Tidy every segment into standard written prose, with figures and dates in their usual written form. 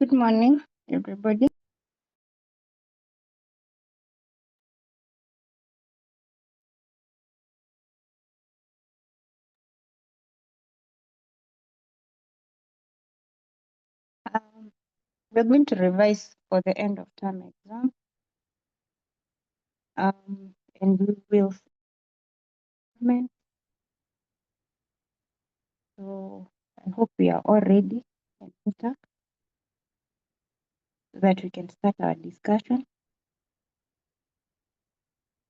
Good morning, everybody. Um, we're going to revise for the end of term exam, and we will. So I hope we are all ready and intact so that we can start our discussion.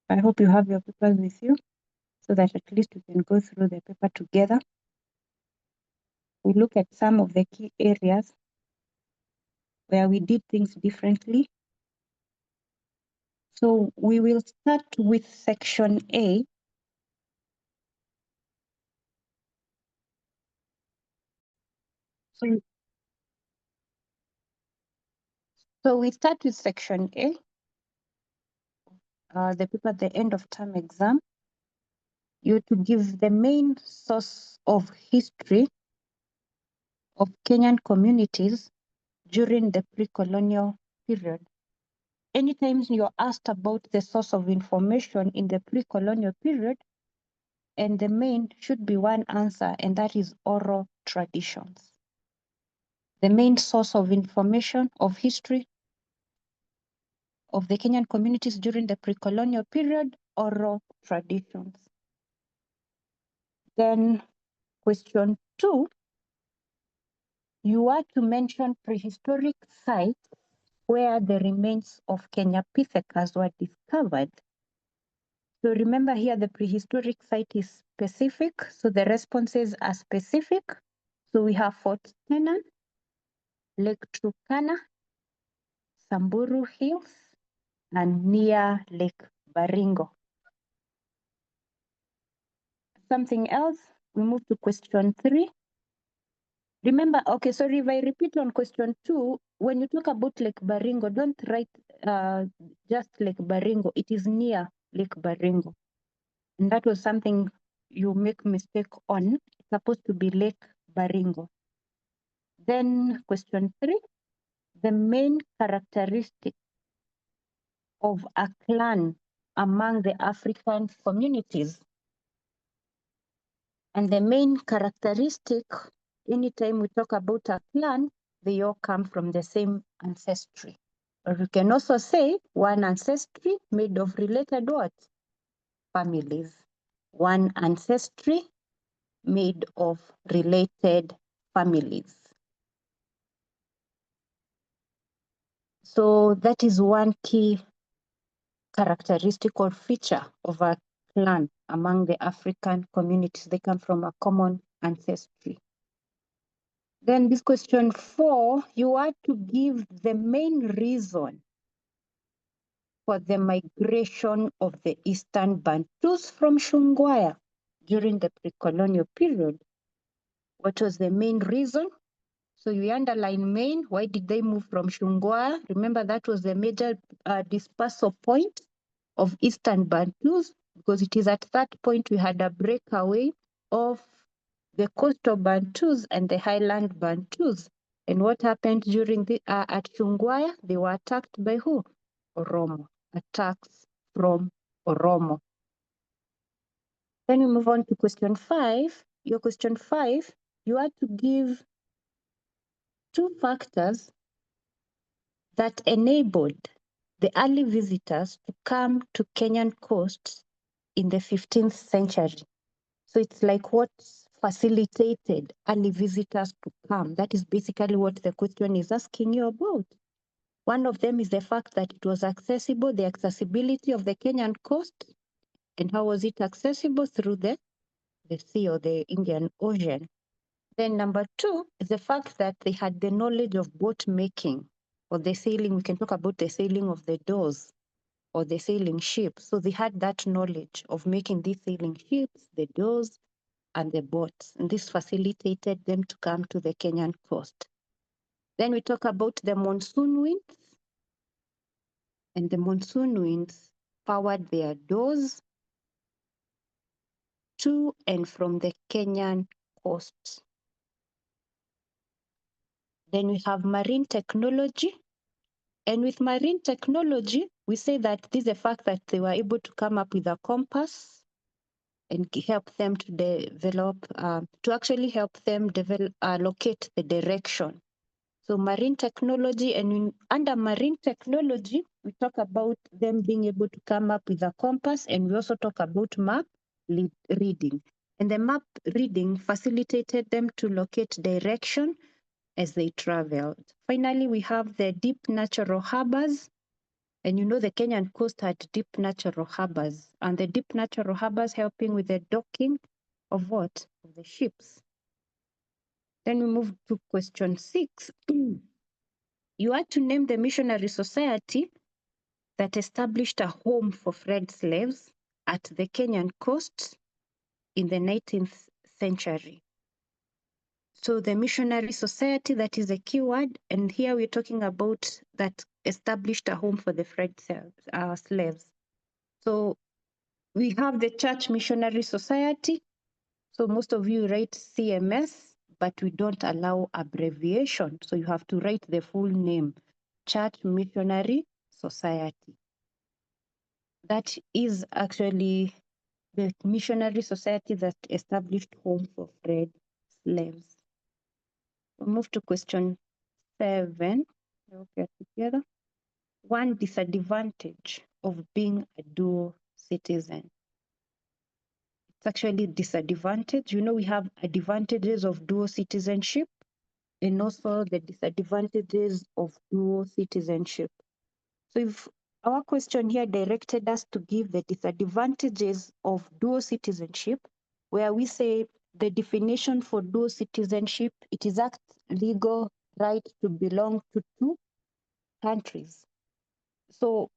I hope you have your papers with you so that at least we can go through the paper together. We look at some of the key areas where we did things differently. So we will start with section A. So we start with section A, the paper at the end of term exam. You to give the main source of history of Kenyan communities during the pre-colonial period. Anytime you're asked about the source of information in the pre-colonial period, and the main should be one answer, and that is oral traditions. The main source of information of history of the Kenyan communities during the pre-colonial period, oral traditions. Then question 2, you are to mention prehistoric sites where the remains of Kenyapithecus were discovered. So remember here the prehistoric site is specific, so the responses are specific. So we have Fort Tenan, Lake Turkana, Samburu Hills, and near Lake Baringo. Something else, we move to question 3. Remember, okay, sorry, if I repeat on question 2, when you talk about Lake Baringo, don't write just Lake Baringo. It is near Lake Baringo. And that was something you make mistake on. It's supposed to be Lake Baringo. Then question 3, the main characteristic of a clan among the African communities. And the main characteristic, anytime we talk about a clan, they all come from the same ancestry. Or you can also say one ancestry made of related what? Families. One ancestry made of related families. So that is one key characteristic or feature of a clan among the African communities. They come from a common ancestry. Then this question 4, you are to give the main reason for the migration of the Eastern Bantus from Shungwaya during the pre-colonial period. What was the main reason? So you underline main. Why did they move from Shungwaya? Remember that was the major dispersal point of Eastern Bantus, because it is at that point we had a breakaway of the coastal Bantus and the highland Bantus. And what happened during the at Shungwaya? They were attacked by who? Oromo. Attacks from Oromo. Then we move on to question 5. Your question 5, you are to give 2 factors that enabled the early visitors to come to Kenyan coasts in the 15th century. So it's like what facilitated early visitors to come. That is basically what the question is asking you about. One of them is the fact that it was accessible, the accessibility of the Kenyan coast. And how was it accessible? Through the sea or the Indian Ocean. Then number 2 is the fact that they had the knowledge of boat making or the sailing. We can talk about the sailing of the doors or the sailing ship. So they had that knowledge of making these sailing ships, the doors, and the boats. And this facilitated them to come to the Kenyan coast. Then we talk about the monsoon winds. And the monsoon winds powered their doors to and from the Kenyan coast. Then we have marine technology. And with marine technology, we say that this is the fact that they were able to come up with a compass and help them to develop, to actually help them develop, locate the direction. So marine technology, and under marine technology, we talk about them being able to come up with a compass, and we also talk about map reading. And the map reading facilitated them to locate direction as they traveled. Finally, we have the deep natural harbors. And you know the Kenyan coast had deep natural harbors, and the deep natural harbors helping with the docking of what? Of the ships. Then we move to question 6. You are to name the missionary society that established a home for freed slaves at the Kenyan coast in the 19th century. So the missionary society, that is a key word, and here we're talking about that established a home for the freed slaves. So we have the Church Missionary Society. So most of you write CMS, but we don't allow abbreviation. So you have to write the full name, Church Missionary Society. That is actually the missionary society that established home for freed slaves. We'll move to question 7. Okay, together. One disadvantage of being a dual citizen. It's actually disadvantage. You know, we have advantages of dual citizenship and also the disadvantages of dual citizenship. So if our question here directed us to give the disadvantages of dual citizenship, where we say the definition for dual citizenship, it is a legal right to belong to two countries. So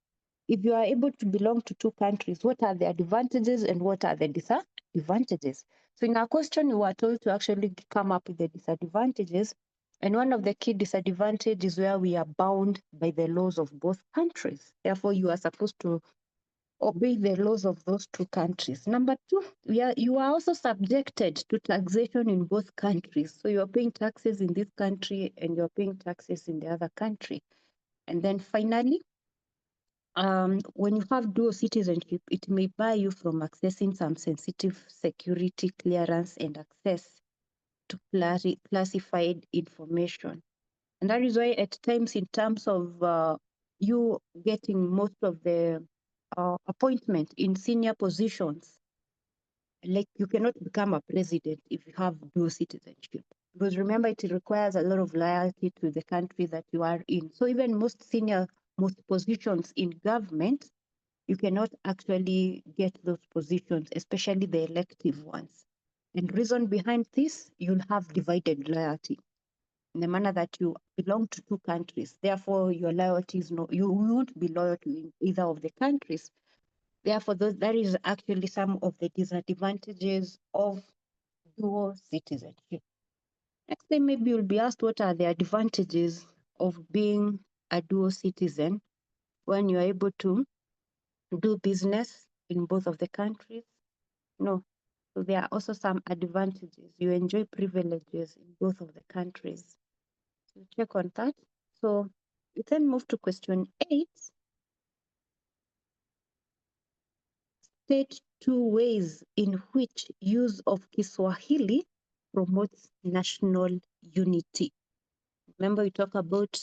if you are able to belong to two countries, what are the advantages and what are the disadvantages? So in our question, we were told to actually come up with the disadvantages. And one of the key disadvantages is where we are bound by the laws of both countries. Therefore, you are supposed to obey the laws of those two countries. Number 2, you are also subjected to taxation in both countries. So you're paying taxes in this country and you're paying taxes in the other country. And then finally, when you have dual citizenship, it may bar you from accessing some sensitive security clearance and access to classified information. And that is why at times in terms of you getting most of the appointment in senior positions, like you cannot become a president if you have dual citizenship. Because remember, it requires a lot of loyalty to the country that you are in. So even most positions in government, you cannot actually get those positions, especially the elective ones. And reason behind this, you'll have divided loyalty in the manner that you belong to two countries. Therefore, your loyalty is no, you won't be loyal to either of the countries. Therefore, that is actually some of the disadvantages of dual citizenship. Next time, maybe you'll be asked what are the advantages of being a dual citizen when you're able to do business in both of the countries. No. So there are also some advantages. You enjoy privileges in both of the countries. So check on that. So we then move to question 8. State 2 ways in which use of Kiswahili promotes national unity. Remember, we talk about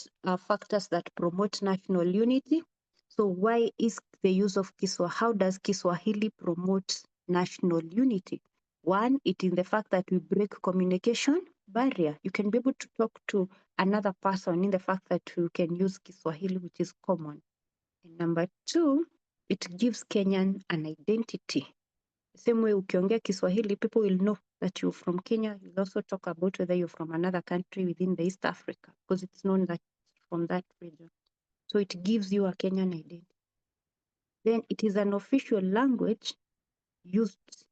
factors that promote national unity. So why is the use of Kiswahili, how does Kiswahili promote national unity? One, it is the fact that we break communication barrier. You can be able to talk to another person in the fact that you can use Kiswahili, which is common. And number 2, it gives Kenyan an identity. Same way ukiongea Kiswahili, people will know that you're from Kenya. You'll also talk about whether you're from another country within the East Africa, because it's known that from that region. So it gives you a Kenyan identity. Then it is an official language used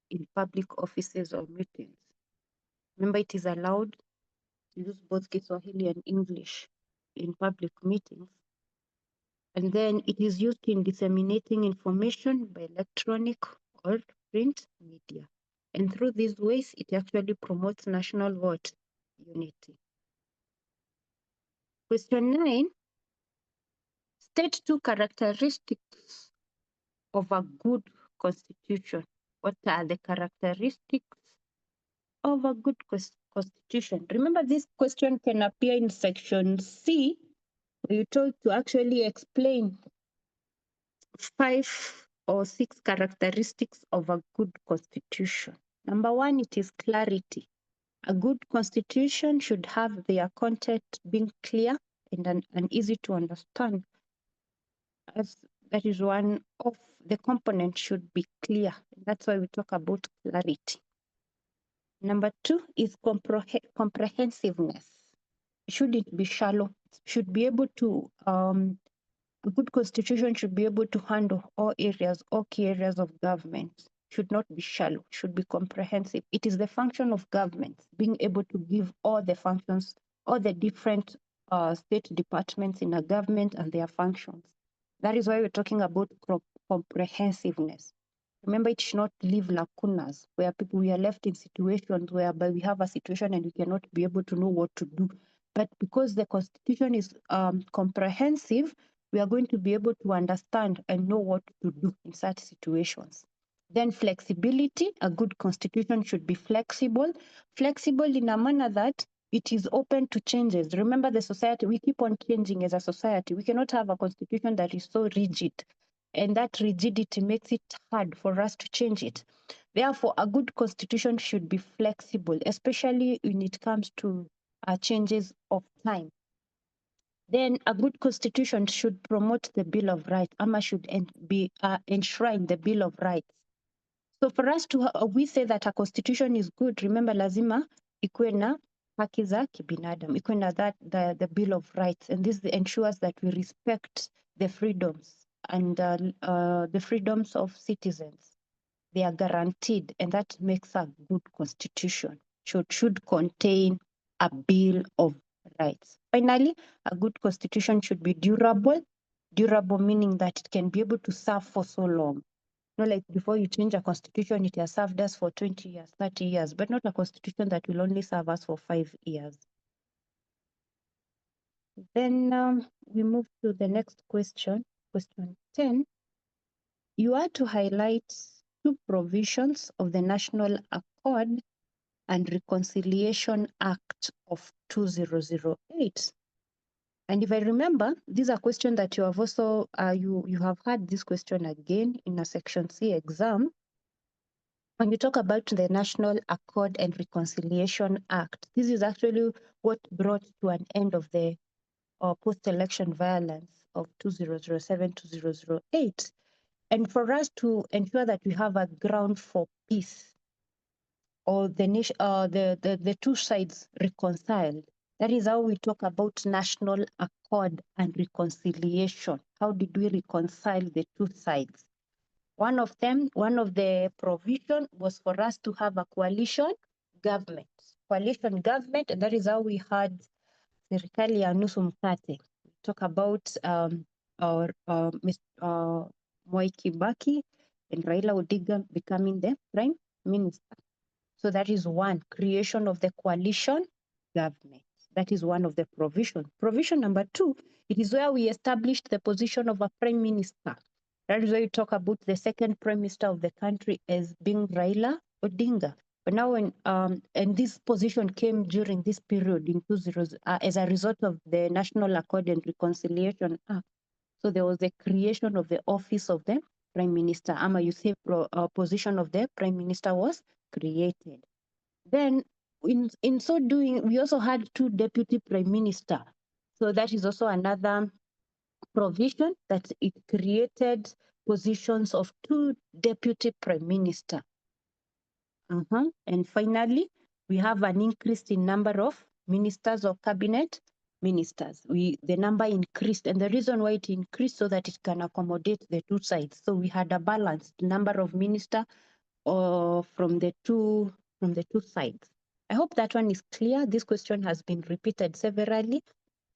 in public offices or meetings. Remember, it is allowed to use both Kiswahili and English in public meetings. And then it is used in disseminating information by electronic or print media. And through these ways, it actually promotes national unity. Question 9, state 2 characteristics of a good constitution. What are the characteristics of a good constitution? Remember, this question can appear in section C, where you're told to actually explain 5 or 6 characteristics of a good constitution. Number 1, it is clarity. A good constitution should have their content being clear and easy to understand, as that is one of the components should be clear. That's why we talk about clarity. Number 2 is comprehensiveness. It shouldn't be shallow. It should be able to, a good constitution should be able to handle all areas, all key areas of government. Should not be shallow, should be comprehensive. It is the function of government, being able to give all the functions, all the different state departments in a government and their functions. That is why we're talking about comprehensiveness. Remember, it should not leave lacunas where we are left in situations whereby we have a situation and we cannot be able to know what to do. But because the constitution is comprehensive, we are going to be able to understand and know what to do in such situations. Then flexibility, a good constitution should be flexible. Flexible in a manner that it is open to changes. Remember, the society, we keep on changing as a society. We cannot have a constitution that is so rigid, and that rigidity makes it hard for us to change it. Therefore, a good constitution should be flexible, especially when it comes to changes of time. Then a good constitution should promote the Bill of Rights, should be enshrine the Bill of Rights. So for us to, we say that a constitution is good, remember lazima ikuwe na haki za kibinadamu, ikuwe na the Bill of Rights, and this ensures that we respect the freedoms and the freedoms of citizens. They are guaranteed, and that makes a good constitution. Should contain a Bill of Rights. Finally, a good constitution should be durable. Durable meaning that it can be able to serve for so long. Not like before you change a constitution, it has served us for 20 years, 30 years, but not a constitution that will only serve us for 5 years. Then we move to the next question, question 10. You are to highlight 2 provisions of the National Accord and Reconciliation Act of 2008. And if I remember, these are questions that you have also, you have had this question again in a Section C exam. When you talk about the National Accord and Reconciliation Act, this is actually what brought to an end of the post-election violence of 2007-2008. And for us to ensure that we have a ground for peace, or the 2 sides reconciled. That is how we talk about national accord and reconciliation. How did we reconcile the 2 sides? One of the provision was for us to have a coalition government. Coalition government, and that is how we had serikali ya nusu mkate. We talk about Mwai Kibaki and Raila Odinga becoming the prime minister. So that is one, creation of the coalition government. That is one of the provisions. Provision number 2, it is where we established the position of a prime minister. That is where you talk about the second prime minister of the country as being Raila Odinga. But now when, and this position came during this period in 20, as a result of the National Accord and Reconciliation Act. So there was the creation of the office of the prime minister. You say position of the prime minister was created. Then in so doing, we also had 2 deputy prime minister. So that is also another provision that it created positions of 2 deputy prime minister. And finally, we have an increase in number of ministers or cabinet ministers. The number increased, and the reason why it increased so that it can accommodate the 2 sides. So we had a balanced number of ministers from the two sides. I hope that one is clear. This question has been repeated severally,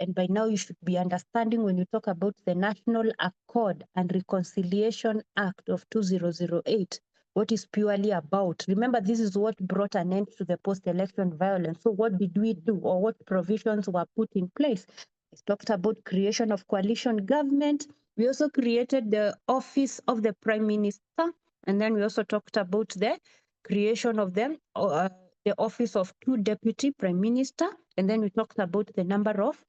and by now you should be understanding when you talk about the National Accord and Reconciliation Act of 2008, what is purely about. Remember, this is what brought an end to the post-election violence. So what did we do, or what provisions were put in place I talked about creation of coalition government. We also created the office of the prime minister, and then we also talked about the creation of the office of two deputy prime minister, and then we talked about the number of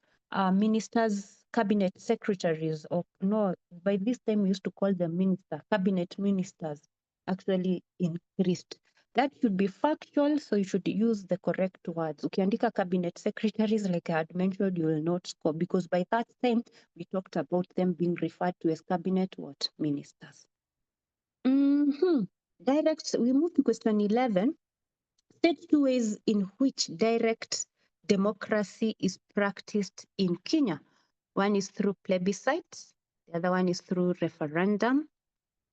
ministers, cabinet secretaries, or no, by this time we used to call them cabinet ministers actually increased. That should be factual, so you should use the correct words. Ukiandika cabinet secretaries, like I had mentioned, you will not score, because by that time, we talked about them being referred to as cabinet ministers. Direct, we move to question 11. State two ways in which direct democracy is practiced in Kenya. One is through plebiscite, the other one is through referendum,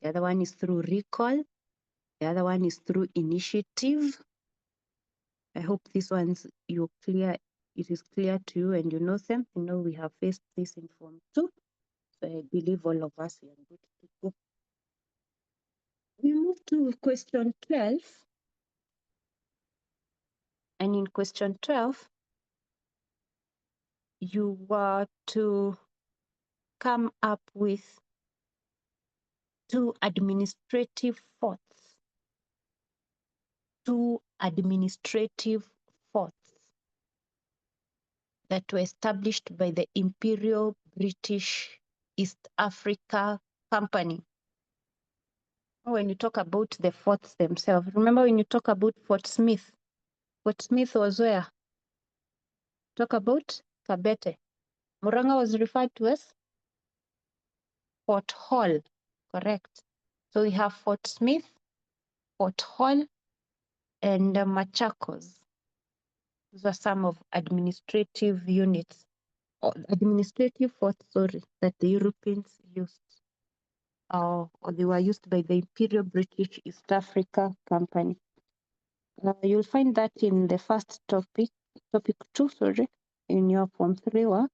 the other one is through recall, the other one is through initiative. I hope these ones it is clear to you and you know them. You know we have faced this in Form 2. So I believe all of us are good to go. We move to question 12. And in question 12, you were to come up with two administrative forts. Two administrative forts that were established by the Imperial British East Africa Company. When you talk about the forts themselves, remember when you talk about Fort Smith was where? Talk about Kabete. Murang'a was referred to as Fort Hall, correct? So we have Fort Smith, Fort Hall, and Machakos. Those are some of administrative units, or administrative forts, sorry, that the Europeans used, or they were used by the Imperial British East Africa Company. You'll find that in the first topic 2, sorry, in your Form 3 work.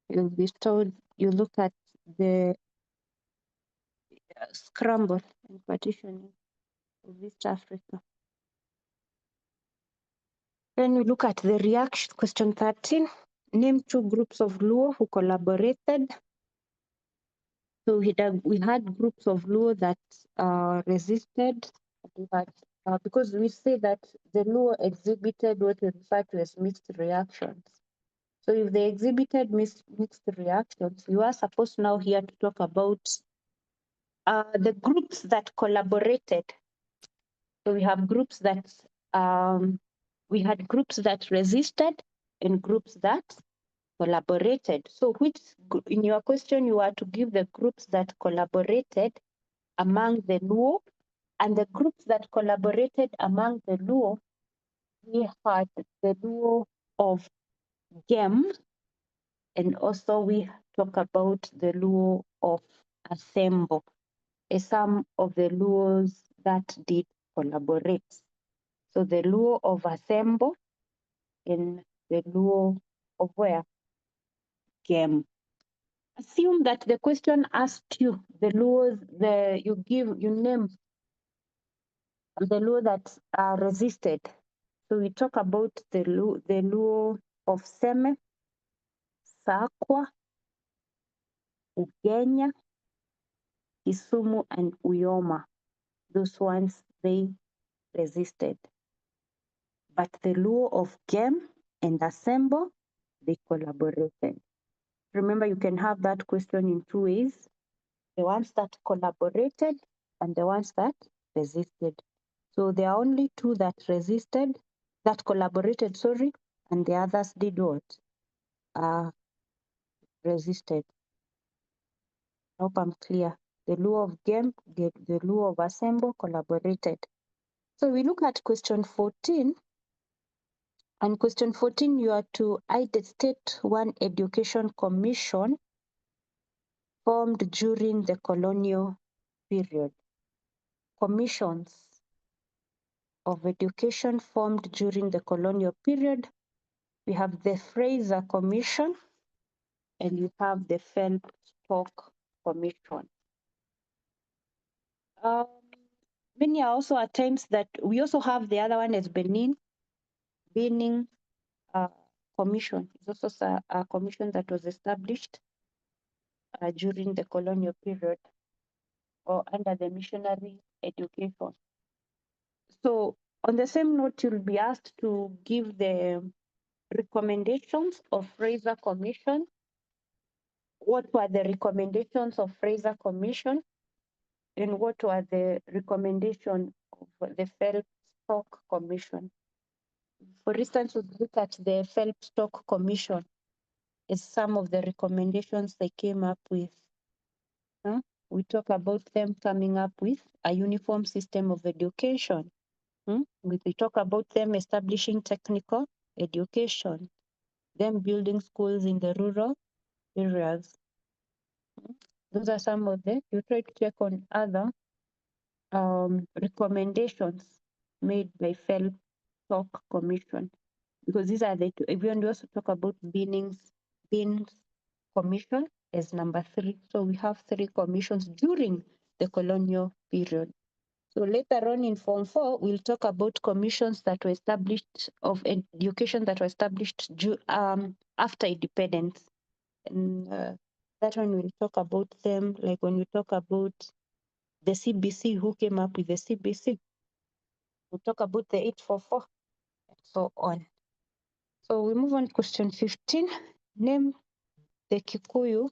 You'll be told, you look at the scramble and partitioning of East Africa. Then we look at the reaction, question 13. Name two groups of Luo who collaborated. So we had groups of Luo that resisted. We had, because we say that the Luo exhibited what we refer to as mixed reactions. So if they exhibited mixed reactions, you are supposed now here to talk about the groups that collaborated. So we have groups that we had groups that resisted and groups that collaborated. So which, in your question, you are to give the groups that collaborated among the Luo, and the groups that collaborated among the Luo, we had the Luo of Gem, and also we talk about the Luo of Asembo, some of the Luos that did collaborate. So the Luo of Asembo and the Luo of where? Gem. Assume that the question asked you the Luos, you name the Luo that are resisted. So we talk about the Luo of Seme, Sakwa, Ugenya, Kisumu, and Uyoma. Those ones, they resisted. But the Luo of Gem and Asembo, they collaborated. Remember, you can have that question in two ways: the ones that collaborated and the ones that resisted. So there are only two that resisted, that collaborated, sorry, and the others did what? Resisted. I hope I'm clear. The Luo of Gem, the Luo of Asembo collaborated. So we look at question 14. And question 14, you are to state one education commission formed during the colonial period. Commissions of education formed during the colonial period. We have the Fraser Commission and you have the Feldstock Commission. Many are also at times that we also have the other one as Benin Commission is also a commission that was established during the colonial period or under the missionary education. So on the same note, you'll be asked to give the recommendations of Fraser Commission. What were the recommendations of Fraser Commission? And what were the recommendations of the Phelps-Stock Commission? For instance, we look at the Phelps-Stock Commission as some of the recommendations they came up with. We talk about them coming up with a uniform system of education. We talk about them establishing technical education, them building schools in the rural areas. Those are some of the, you try to check on other recommendations made by Phelps-Stock Commission, because these are the two. Even we also talk about Binns Commission as number 3. So we have 3 commissions during the colonial period. So later on in Form 4, we'll talk about commissions that were established of education that were established after independence. And that one we'll talk about them, like when we talk about the CBC, who came up with the CBC. We'll talk about the 844 and so on. So we move on to question 15. Name the Kikuyu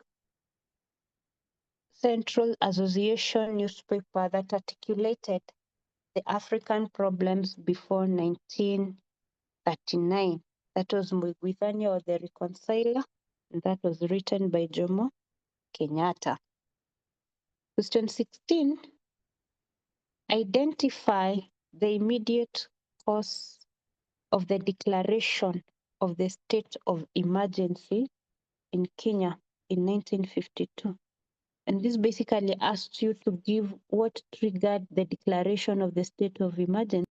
Central Association newspaper that articulated the African problems before 1939. That was Muiguthania or the Reconciler, and that was written by Jomo Kenyatta. Question 16. Identify the immediate cause of the declaration of the state of emergency in Kenya in 1952. And this basically asks you to give what triggered the declaration of the state of emergency.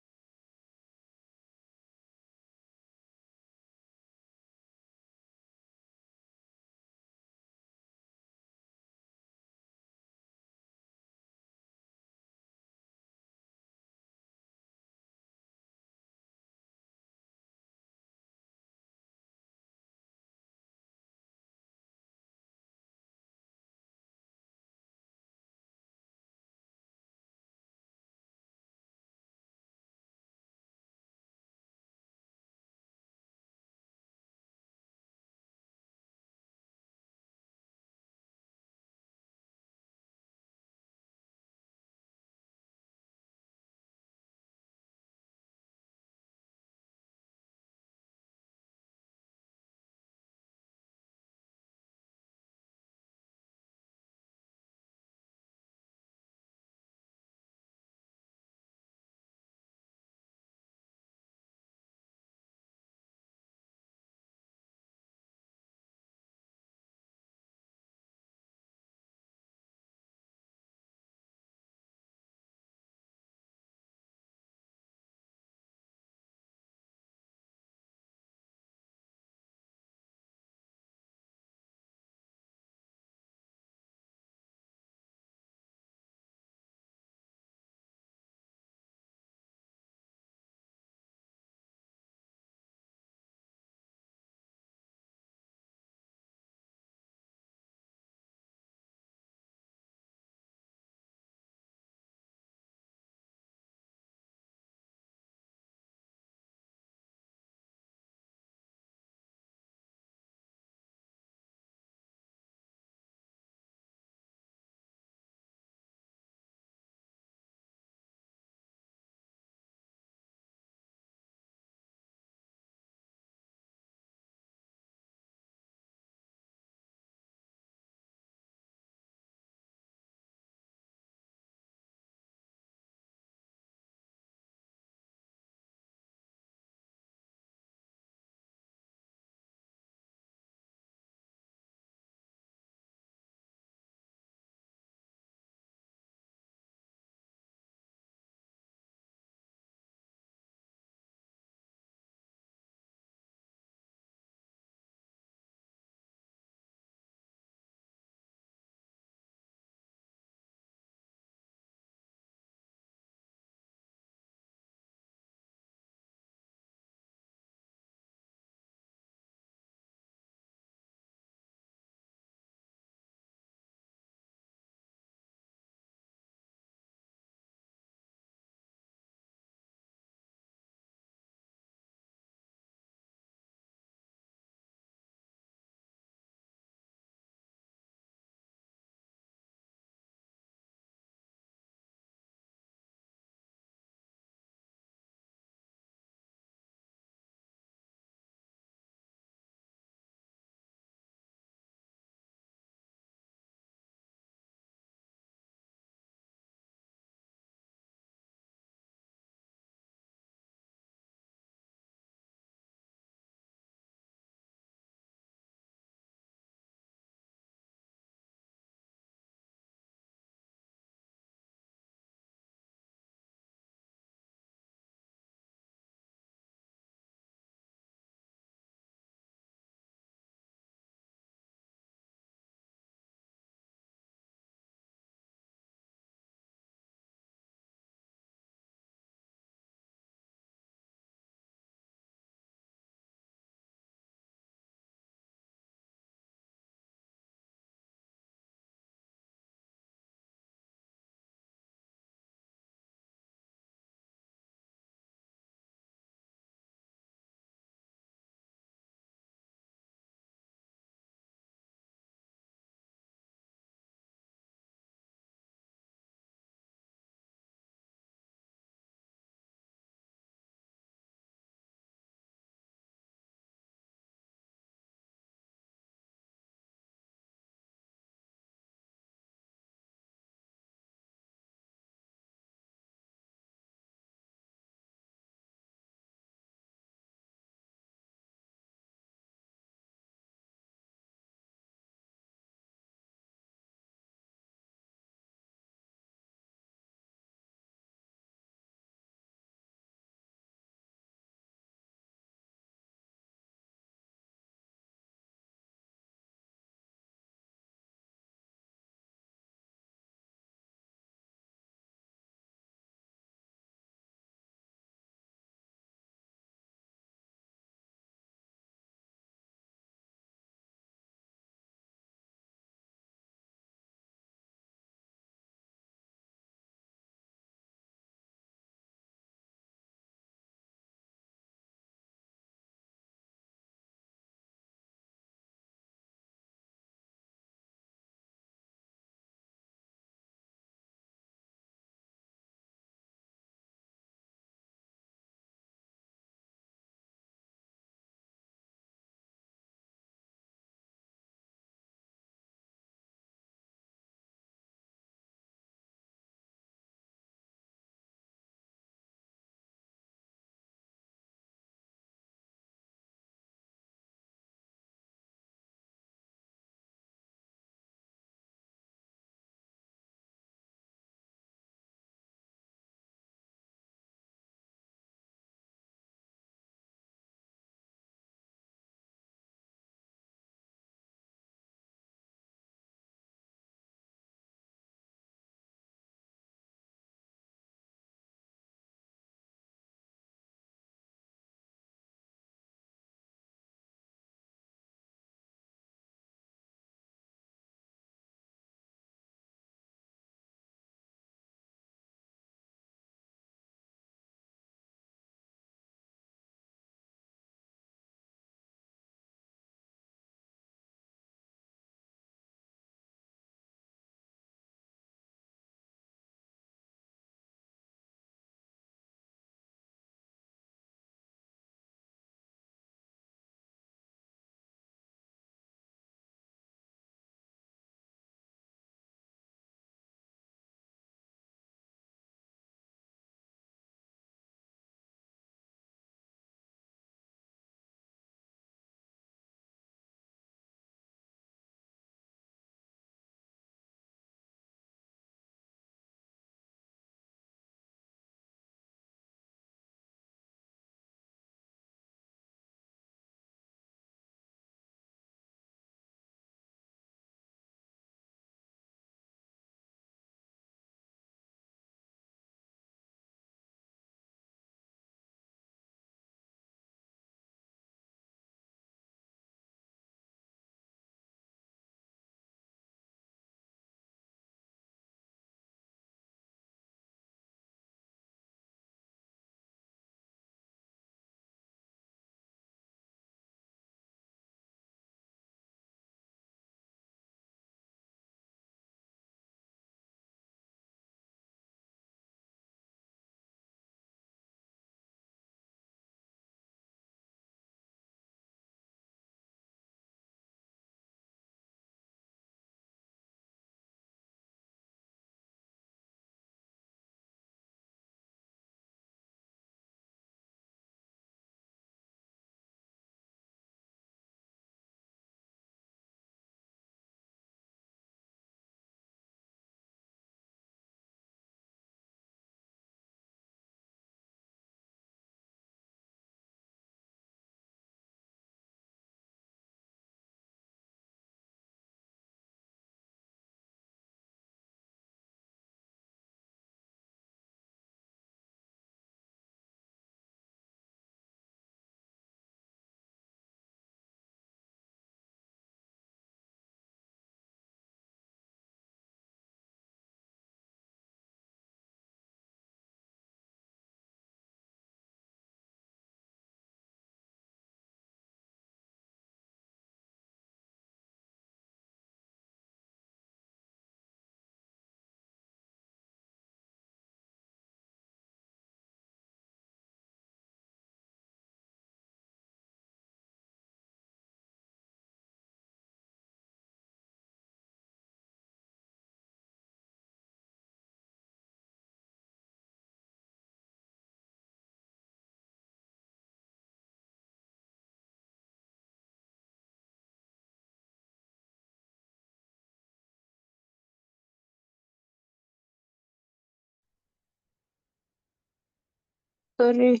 Sorry,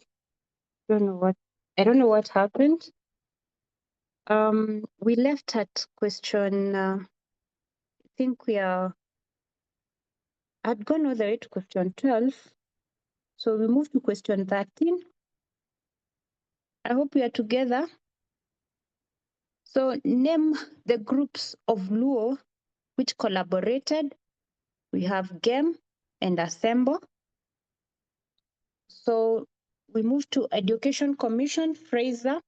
I don't know what happened. We left at question, I think I'd gone all the way to question 12. So we moved to question 13. I hope we are together. So name the groups of Luo which collaborated. We have GEM and Assemble. So we move to Education Commission, Fraser.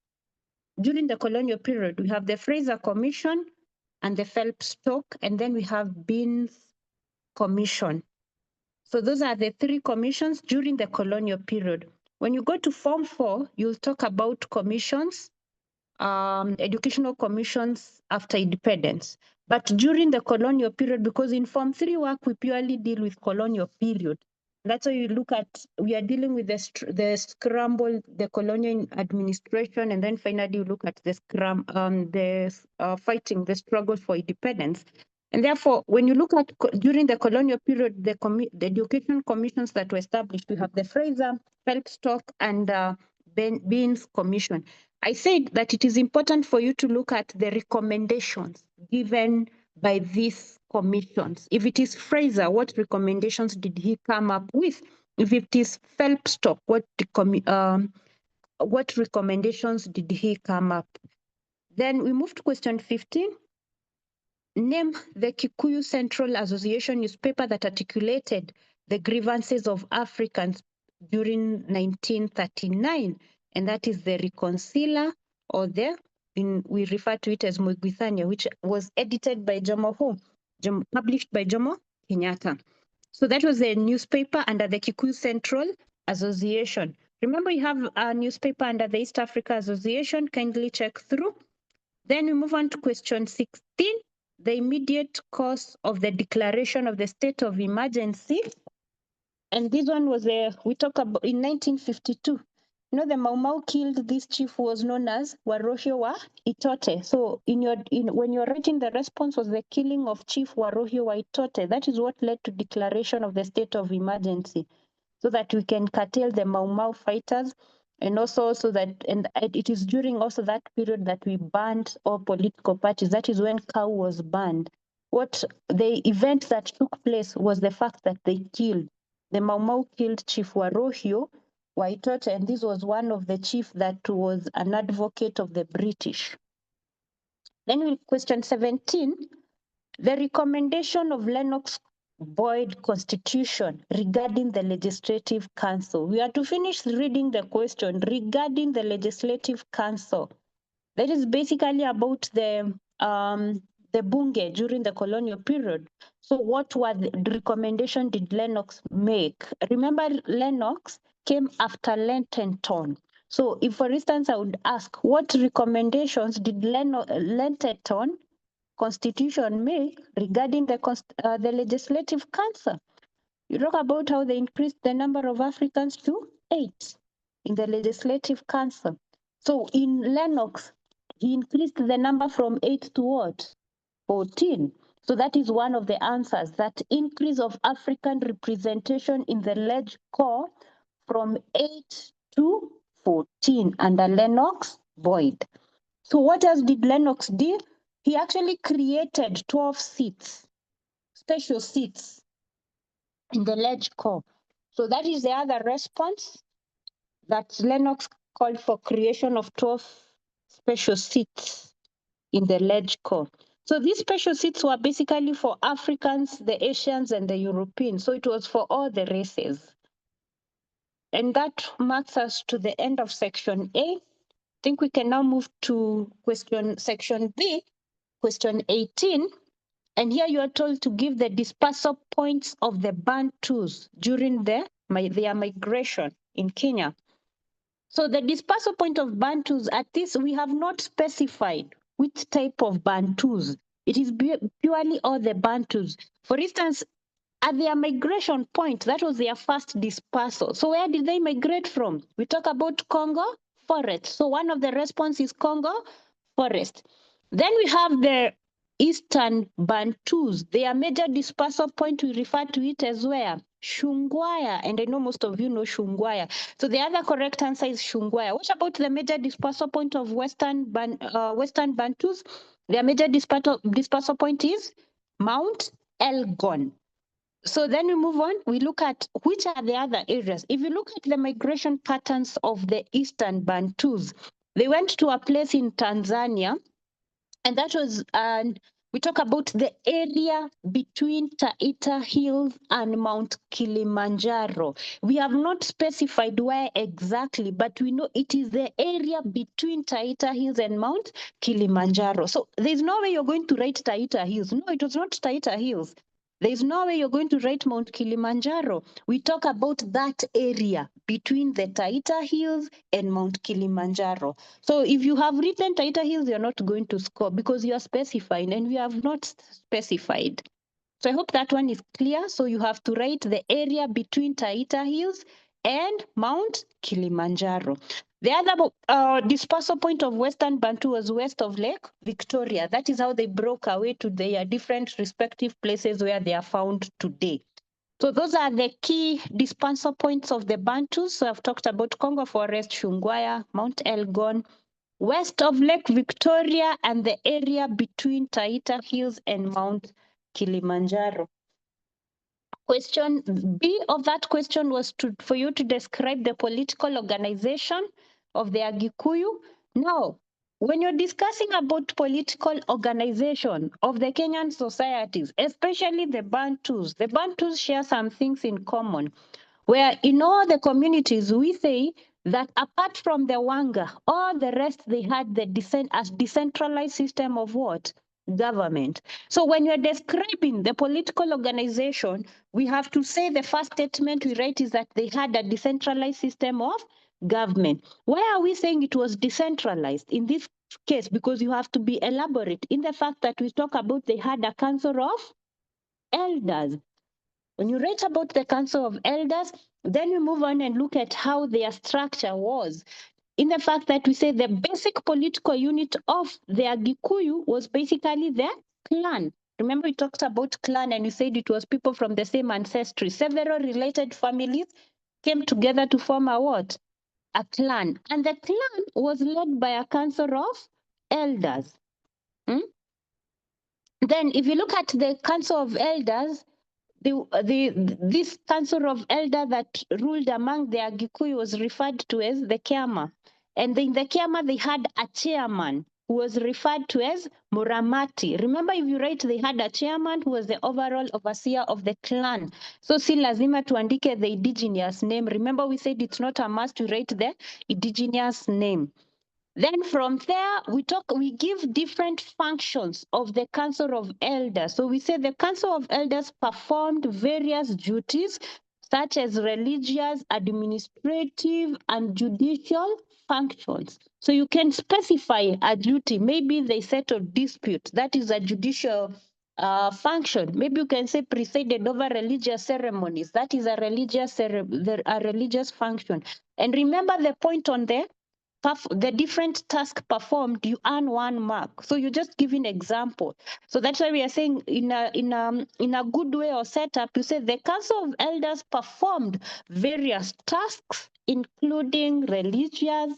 During the colonial period, we have the Fraser Commission and the Phelps-Stock, and then we have Beans Commission. So those are the three commissions during the colonial period. When you go to Form 4, you'll talk about commissions, educational commissions after independence. But during the colonial period, because in Form 3 work, we purely deal with colonial period. That's why you look at, we are dealing with the scramble, the colonial administration, and then finally you look at the fighting, the struggle for independence. And therefore, when you look at during the colonial period, the education commissions that were established, we have the Fraser, Phelps-Stock, and Beans Commission. I said that it is important for you to look at the recommendations given by these commissions. If it is Fraser, what recommendations did he come up with? If it is Phelps-Stock, what recommendations did he come up? Then we move to question 15. Name the Kikuyu Central Association newspaper that articulated the grievances of Africans during 1939, and that is the Reconciler, or we refer to it as Mwigwithania, which was edited by published by Jomo Kenyatta. So that was a newspaper under the Kikuyu Central Association. Remember, you have a newspaper under the East Africa Association. Kindly check through. Then we move on to question 16. The immediate cause of the declaration of the state of emergency. And this one was we talk about in 1952. You know, the Mau Mau killed this chief who was known as Warohio wa Itote. So when you're writing, the response was the killing of Chief Warohio wa Itote. That is what led to declaration of the state of emergency, so that we can curtail the Mau Mau fighters. And also and it is during also that period that we banned all political parties. That is when KAU was banned. The event that took place was the fact that the Mau Mau killed Chief Warohio wa Itote, and this was one of the chiefs that was an advocate of the British. Then with question 17, the recommendation of Lennox Boyd Constitution regarding the Legislative Council. We are to finish reading the question regarding the Legislative Council. That is basically about the Bunge during the colonial period. So what recommendation did Lennox make? Remember, Lennox came after Lententon. So if, for instance, I would ask, what recommendations did Lententon Constitution make regarding the Legislative Council? You talk about how they increased the number of Africans to 8 in the Legislative Council. So in Lennox, he increased the number from 8 to what? 14. So that is one of the answers, that increase of African representation in the Leg Corps from 8 to 14 under Lennox Boyd. So what else did Lennox do? He actually created 12 seats, special seats in the Leg Corps. So that is the other response, that Lennox called for creation of 12 special seats in the Leg Corps. So these special seats were basically for Africans, the Asians, and the Europeans. So it was for all the races. And that marks us to the end of section A. I think we can now move to section B, question 18. And here you are told to give the dispersal points of the Bantus during their migration in Kenya. So the dispersal point of Bantus, at this, we have not specified which type of Bantus. It is purely all the Bantus. For instance, at their migration point, that was their first dispersal. So where did they migrate from? We talk about Congo forest. So one of the responses is Congo forest. Then we have the Eastern Bantus. Their major dispersal point, we refer to it as where? Shungwaya. And I know most of you know Shungwaya. So the other correct answer is Shungwaya. What about the major dispersal point of Western Bantus? Their major dispersal point is Mount Elgon. So then we move on, we look at which are the other areas. If you look at the migration patterns of the Eastern Bantus, they went to a place in Tanzania, and that was, we talk about the area between Taita Hills and Mount Kilimanjaro. We have not specified where exactly, but we know it is the area between Taita Hills and Mount Kilimanjaro. So there's no way you're going to write Taita Hills. No, it was not Taita Hills. There's no way you're going to write Mount Kilimanjaro. We talk about that area between the Taita Hills and Mount Kilimanjaro. So if you have written Taita Hills, you're not going to score because you are specifying, and we have not specified. So I hope that one is clear. So you have to write the area between Taita Hills and Mount Kilimanjaro. The other dispersal point of Western Bantu was west of Lake Victoria. That is how they broke away to their different respective places where they are found today. So those are the key dispersal points of the Bantus. So I've talked about Congo Forest, Shungwaya, Mount Elgon, west of Lake Victoria, and the area between Taita Hills and Mount Kilimanjaro. Question B of that question was for you to describe the political organization of the Agikuyu. Now, when you're discussing about political organization of the Kenyan societies, especially the Bantus share some things in common, where in all the communities we say that apart from the Wanga, all the rest they had the decentralized system of what? Government. So when you're describing the political organization, we have to say the first statement we write is that they had a decentralized system of government. Why are we saying it was decentralized in this case? Because you have to be elaborate in the fact that we talk about they had a council of elders. When you write about the council of elders, then we move on and look at how their structure was. In the fact that we say the basic political unit of the Agikuyu was basically the clan. Remember we talked about clan and we said it was people from the same ancestry. Several related families came together to form a what? A clan. And the clan was led by a council of elders. Then if you look at the council of elders, this council of elders that ruled among the Agikuyu was referred to as the Kiama. And in the Kiama, they had a chairman who was referred to as Muramati. Remember, if you write, they had a chairman who was the overall overseer of the clan. So si lazima tuandike the indigenous name. Remember, we said it's not a must to write the indigenous name. Then from there, we give different functions of the Council of Elders. So we say the Council of Elders performed various duties such as religious, administrative, and judicial functions. So you can specify a duty. Maybe they settle dispute. That is a judicial function. Maybe you can say presided over religious ceremonies. That is a religious function. And remember the point on the different task performed, you earn 1 mark. So you're just giving example. So that's why we are saying in a good way or setup, you say the Council of Elders performed various tasks, including religious,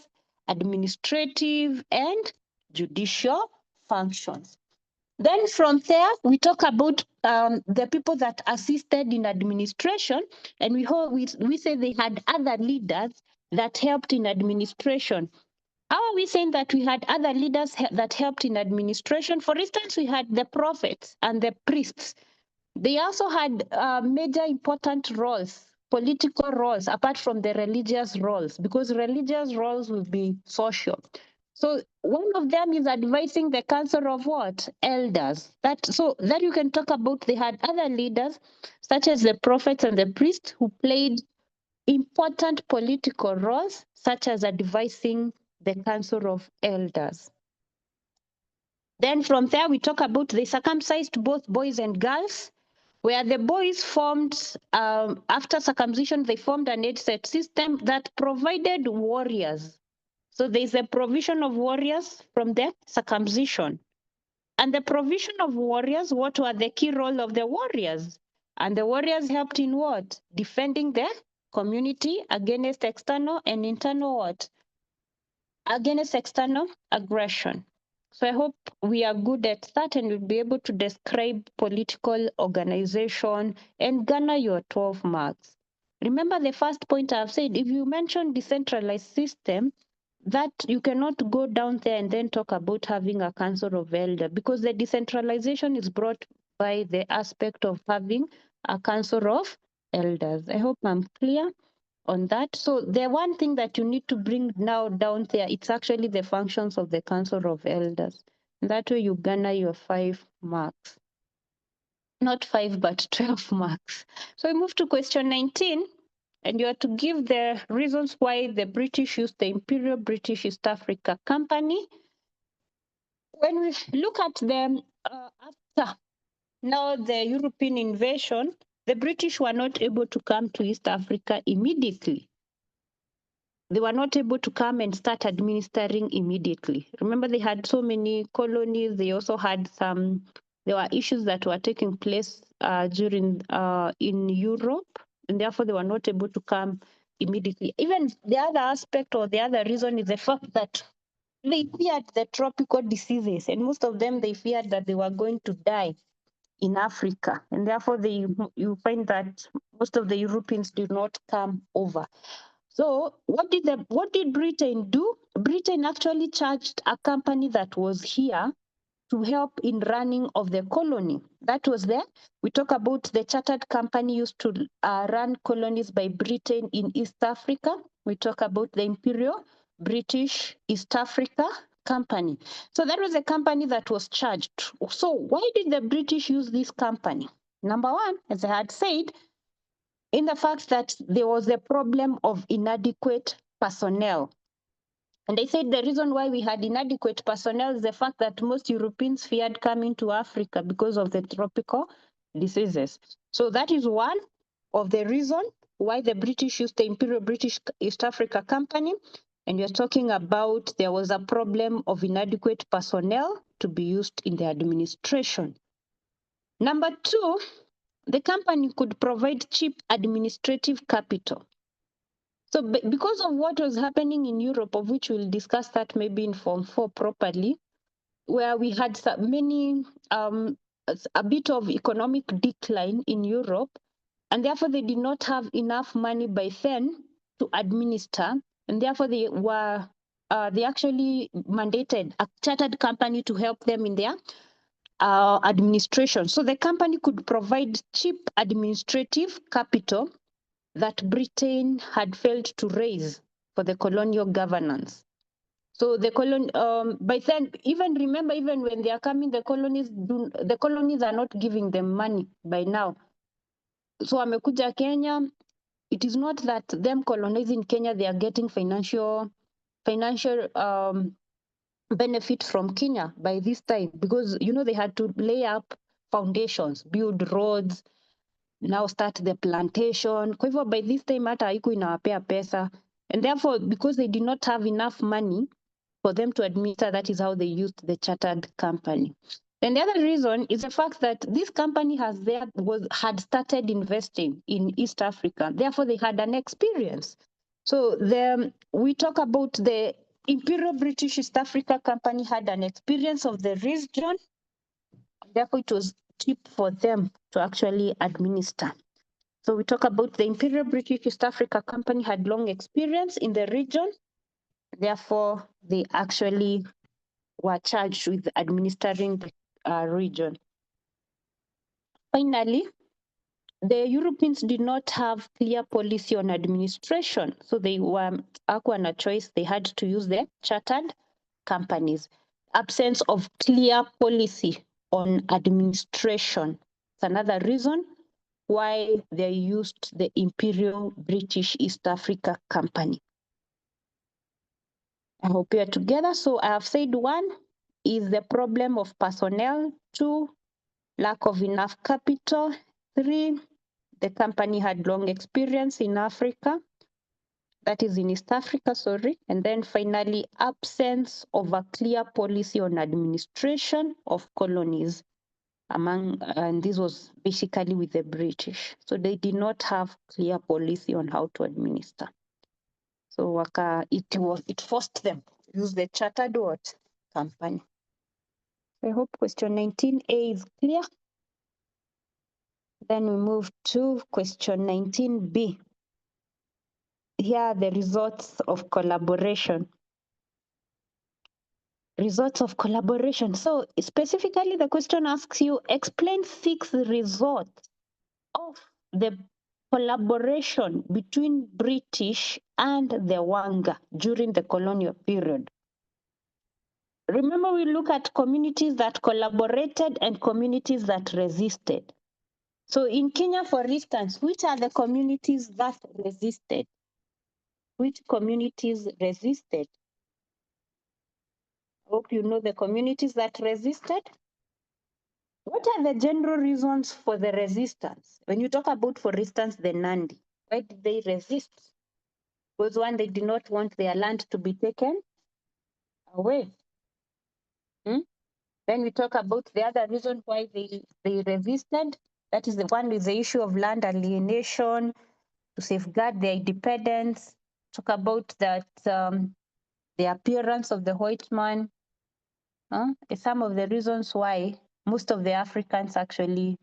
administrative, and judicial functions. Then from there, we talk about the people that assisted in administration, and we say they had other leaders that helped in administration. How are we saying that we had other leaders that helped in administration? For instance, we had the prophets and the priests. They also had major important roles, political roles, apart from the religious roles, because religious roles will be social. So one of them is advising the council of what? Elders. So that you can talk about, they had other leaders, such as the prophets and the priests, who played important political roles, such as advising the council of elders. Then from there, we talk about they circumcised both boys and girls, where the boys formed, after circumcision, they formed an age-set system that provided warriors. So there's a provision of warriors from the circumcision. And the provision of warriors, what were the key role of the warriors? And the warriors helped in what? Defending the community against external and internal what? Against external aggression. So I hope we are good at that and we'll be able to describe political organization and garner your 12 marks. Remember the first point I've said, if you mention decentralized system, that you cannot go down there and then talk about having a council of elders, because the decentralization is brought by the aspect of having a council of elders. I hope I'm clear on that. So the one thing that you need to bring now down there, it's actually the functions of the council of elders. That way you garner your 5 marks. Not 5, but 12 marks. So we move to question 19. And you are to give the reasons why the British used the Imperial British East Africa Company. When we look at them after now the European invasion, the British were not able to come to East Africa immediately. They were not able to come and start administering immediately. Remember, they had so many colonies. They also had there were issues that were taking place during in Europe, and therefore they were not able to come immediately. Even the other aspect or the other reason is the fact that they feared the tropical diseases, and most of them, they feared that they were going to die in Africa, and therefore you find that most of the Europeans did not come over. So what did Britain do? Britain actually charged a company that was here to help in running of the colony. That was there. We talk about the chartered company used to run colonies by Britain in East Africa. We talk about the Imperial British East Africa Company. So that was a company that was charged. So why did the British use this company? Number one, as I had said, in the fact that there was a problem of inadequate personnel. And I said the reason why we had inadequate personnel is the fact that most Europeans feared coming to Africa because of the tropical diseases. So that is one of the reasons why the British used the Imperial British East Africa Company. And you're talking about there was a problem of inadequate personnel to be used in the administration. Number two, the company could provide cheap administrative capital. So because of what was happening in Europe, of which we'll discuss that maybe in Form 4 properly, where we had a bit of economic decline in Europe, and therefore they did not have enough money by then to administer, and therefore they actually mandated a chartered company to help them in their administration. So the company could provide cheap administrative capital that Britain had failed to raise for the colonial governance. So the by then, even remember, even when they are coming, the colonies are not giving them money by now. So wamekuja Kenya. It is not that them colonizing Kenya, they are getting financial benefit from Kenya by this time, because they had to lay up foundations, build roads, now start the plantation. Kwa hivyo by this time hata haiku inawapea pesa, and therefore because they did not have enough money for them to administer, that is how they used the chartered company. And the other reason is the fact that this company had started investing in East Africa. Therefore, they had an experience. So we talk about the Imperial British East Africa Company had an experience of the region. Therefore, it was cheap for them to actually administer. So we talk about the Imperial British East Africa Company had long experience in the region. Therefore, they actually were charged with administering the region. Finally, the Europeans did not have clear policy on administration. So they were a choice. They had to use the chartered companies. Absence of clear policy on administration. It's another reason why they used the Imperial British East Africa Company. I hope we are together. So I have said 1 is the problem of personnel. 2, lack of enough capital. 3, the company had long experience in Africa. that is in East Africa, sorry. And then finally, absence of a clear policy on administration of colonies and this was basically with the British. So they did not have clear policy on how to administer. So it forced them to use the chartered what? Company. I hope question 19A is clear. Then we move to question 19B. Here are the results of collaboration. Results of collaboration. So specifically the question asks you, explain 6 results of the collaboration between British and the Wanga during the colonial period. Remember, we look at communities that collaborated and communities that resisted. So in Kenya, for instance, which are the communities that resisted? Which communities resisted? Hope you know the communities that resisted. What are the general reasons for the resistance? When you talk about, for instance, the Nandi, why did they resist? Was one, they did not want their land to be taken away. Then we talk about the other reason why they resisted. That is the one with the issue of land alienation, to safeguard their independence. Talk about that the appearance of the white man. Some of the reasons why most of the Africans actually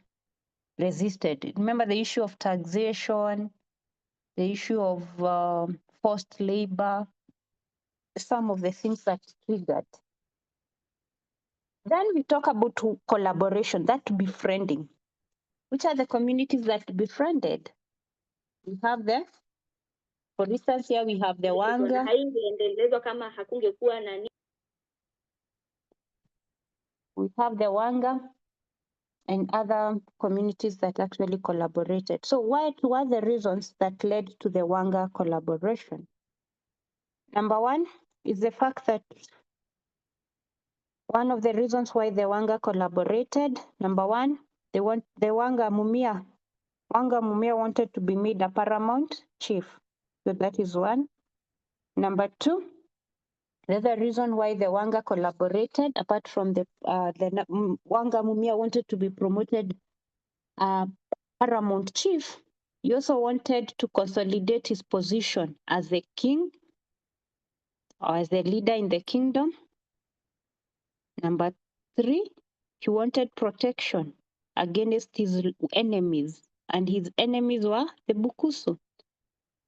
resisted. Remember the issue of taxation, the issue of forced labor, some of the things that triggered. Then we talk about collaboration, that befriending. Which are the communities that befriended? We have the, for instance, here we have the Wanga. We have the Wanga and other communities that actually collaborated. So what were the reasons that led to the Wanga collaboration? Number one is the fact that one of the reasons why the Wanga collaborated, number one, they want the Wanga Mumia wanted to be made a paramount chief. So that is one. Number two, the other reason why the Wanga collaborated, apart from the Wanga Mumia wanted to be promoted paramount chief, he also wanted to consolidate his position as the king or as the leader in the kingdom. Number three, he wanted protection against his enemies, and his enemies were the Bukusu.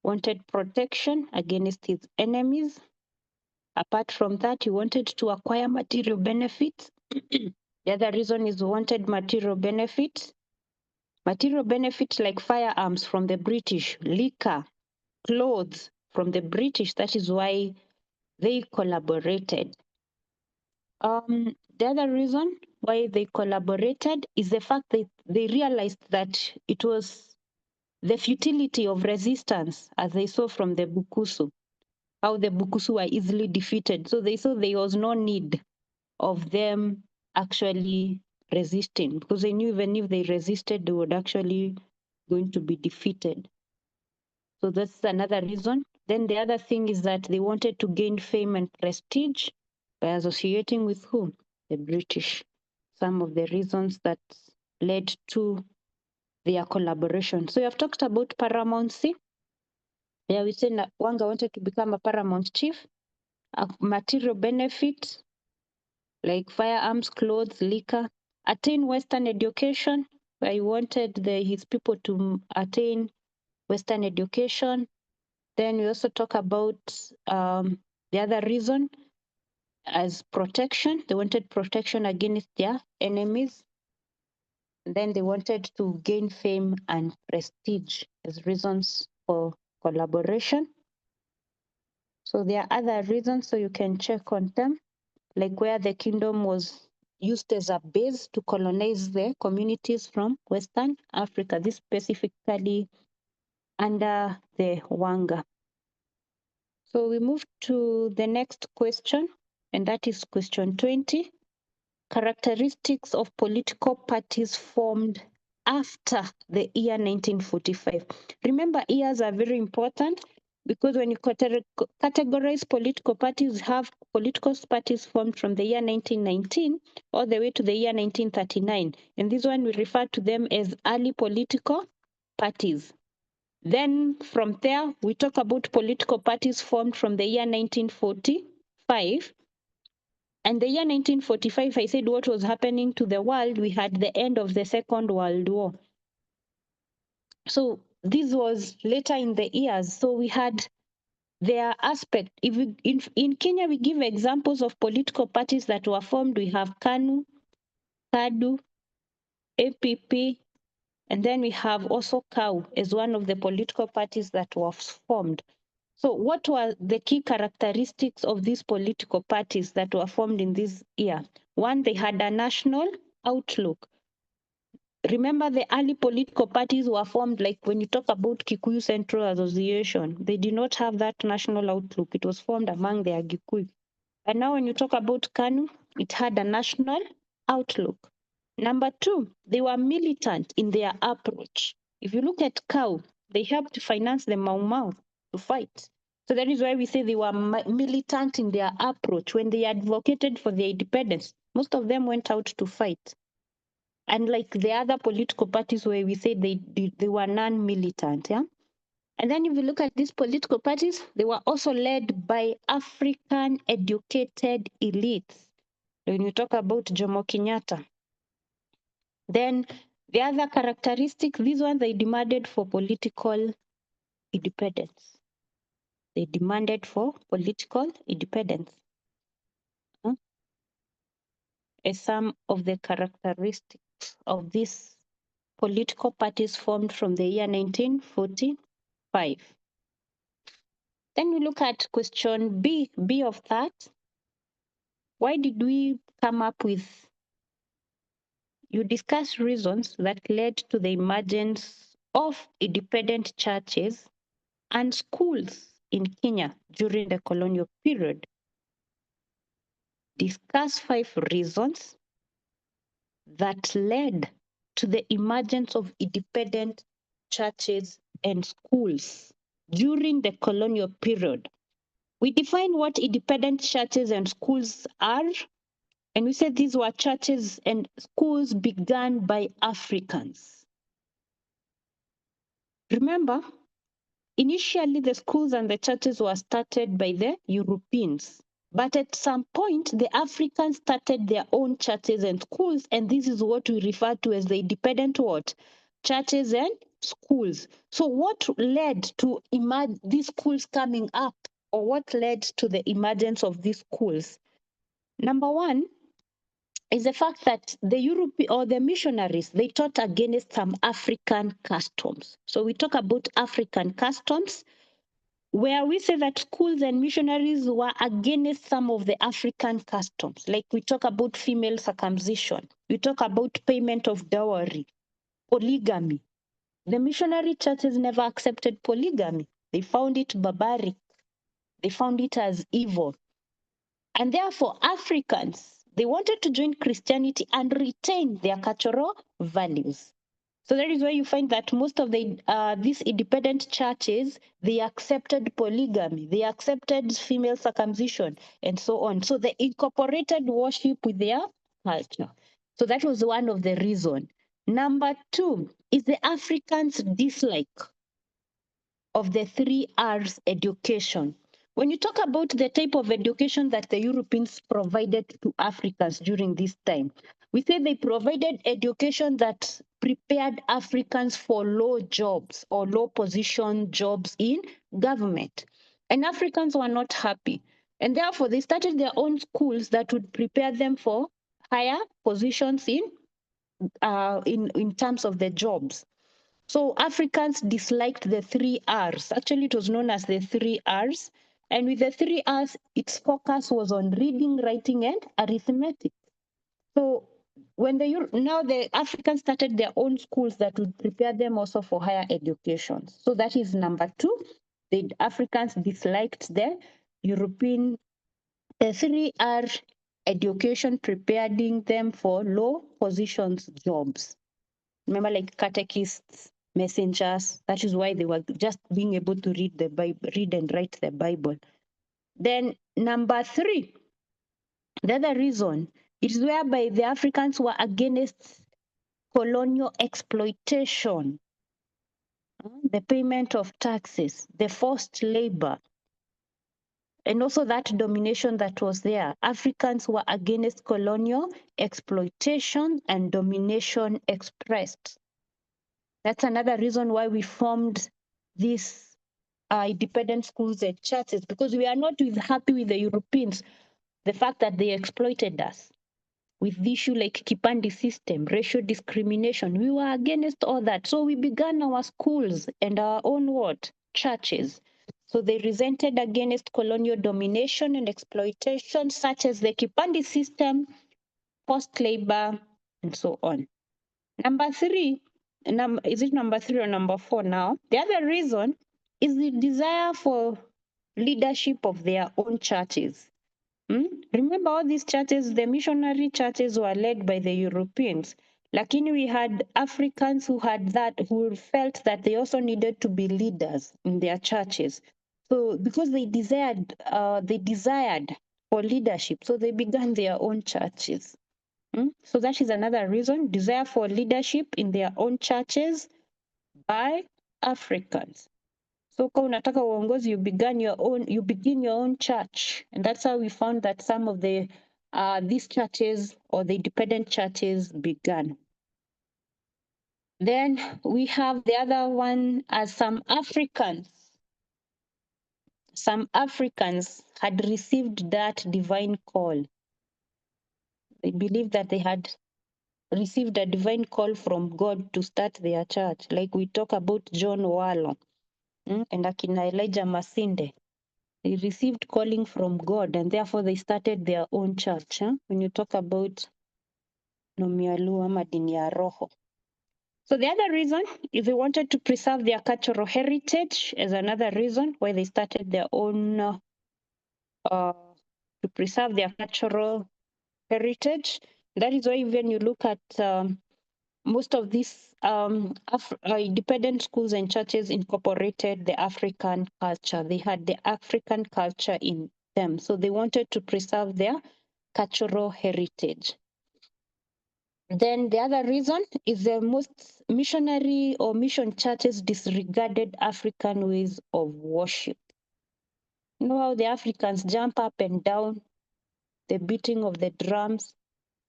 Wanted protection against his enemies. Apart from that, he wanted to acquire material benefits. The other reason is he wanted material benefits. Material benefits like firearms from the British, liquor, clothes from the British. That is why they collaborated. The other reason why they collaborated is the fact that they realized that it was the futility of resistance, as they saw from the Bukusu, how the Bukusu were easily defeated. So they saw there was no need of them actually resisting, because they knew even if they resisted, they would actually going to be defeated. So that's another reason. Then the other thing is that they wanted to gain fame and prestige by associating with who? The British. Some of the reasons that led to their collaboration. So you have talked about paramountcy. Yeah, we said that Wanga wanted to become a paramount chief. A material benefit like firearms, clothes, liquor. Attain Western education, where he wanted his people to attain Western education. Then we also talk about the other reason as protection. They wanted protection against their enemies. And then they wanted to gain fame and prestige as reasons for collaboration. So there are other reasons, so you can check on them, like where the kingdom was used as a base to colonize the communities from Western Africa, this specifically under the Wanga. So we move to the next question, and that is question 20. Characteristics of political parties formed after the year 1945. Remember, years are very important because when you categorize political parties, you have political parties formed from the year 1919 all the way to the year 1939. And this one we refer to them as early political parties. Then from there, we talk about political parties formed from the year 1945. And the year 1945, I said what was happening to the world. We had the end of the Second World War. So this was later in the years. So we had their aspect. If we, in Kenya, we give examples of political parties that were formed. We have KANU, KADU, APP, and then we have also KAU as one of the political parties that was formed. So what were the key characteristics of these political parties that were formed in this year? One, they had a national outlook. Remember, the early political parties were formed, like when you talk about Kikuyu Central Association, they did not have that national outlook. It was formed among the Agikuyu. And now when you talk about KANU, it had a national outlook. Number two, they were militant in their approach. If you look at KAU, they helped finance the Mau Mau to fight. So that is why we say they were militant in their approach. When they advocated for their independence, most of them went out to fight. And like the other political parties where we say they were non-militant, yeah? And then if you look at these political parties, they were also led by African educated elites. When you talk about Jomo Kenyatta. Then the other characteristic, these ones they demanded for political independence. They demanded for political independence. As some of the characteristics of these political parties formed from the year 1945. Then we look at question B of that. Why did we come up with, you discuss reasons that led to the emergence of independent churches and schools in Kenya during the colonial period. Discuss 5 reasons that led to the emergence of independent churches and schools during the colonial period. We define what independent churches and schools are, and we said these were churches and schools begun by Africans. Remember, initially the schools and the churches were started by the Europeans. But at some point, the Africans started their own churches and schools, and this is what we refer to as the independent what? Churches and schools. So what led to these schools coming up, or what led to the emergence of these schools? Number one is the fact that the European or the missionaries, they taught against some African customs. So we talk about African customs, where we say that schools and missionaries were against some of the African customs. Like we talk about female circumcision, we talk about payment of dowry, polygamy. The missionary churches never accepted polygamy. They found it barbaric. They found it as evil. And therefore, Africans, they wanted to join Christianity and retain their cultural values. So that is why you find that most of these independent churches, they accepted polygamy, they accepted female circumcision, and so on. So they incorporated worship with their culture. So that was one of the reasons. Number two is the Africans' dislike of the 3 R's education. When you talk about the type of education that the Europeans provided to Africans during this time, we say they provided education that prepared Africans for low jobs or low position jobs in government. And Africans were not happy. And therefore, they started their own schools that would prepare them for higher positions in terms of the jobs. So Africans disliked the 3 R's. Actually, it was known as the 3 R's. And with the 3 R's, its focus was on reading, writing, and arithmetic. So when now the Africans started their own schools that would prepare them also for higher education. So that is number 2. The Africans disliked the European, the 3 R education preparing them for low positions jobs. Remember, like catechists, messengers. That is why they were just being able to read the Bible, read and write the Bible. Then number 3, the other reason is whereby the Africans were against colonial exploitation, the payment of taxes, the forced labor, and also that domination that was there. Africans were against colonial exploitation and domination expressed. That's another reason why we formed these independent schools and churches, because we are not happy with the Europeans, the fact that they exploited us with the issue like Kipandi system, racial discrimination. We were against all that. So we began our schools and our own what? Churches. So they resented against colonial domination and exploitation, such as the Kipandi system, forced labor, and so on. Number 3, is it number 3 or number 4 now? The other reason is the desire for leadership of their own churches. Remember, all these churches, the missionary churches were led by the Europeans. Lakini we had Africans who felt that they also needed to be leaders in their churches. So because they desired for leadership, so they began their own churches. So that is another reason, desire for leadership in their own churches by Africans. So kama unataka uongozi, you begin your own church, and that's how we found that some of these churches or the independent churches began. Then we have the other one, as some Africans had received that divine call. They believed that they had received a divine call from God to start their church, like we talk about John Wallo and Akina Elijah Masinde. They received calling from God, and therefore they started their own church. When you talk about Nomialu ama dini ya roho. So the other reason is they wanted to preserve their cultural heritage, as another reason why they started their own, to preserve their cultural heritage. That is why when you look at most of these independent schools and churches incorporated the African culture. They had the African culture in them. So they wanted to preserve their cultural heritage. Then the other reason is the most missionary or mission churches disregarded African ways of worship. You know how the Africans jump up and down, the beating of the drums,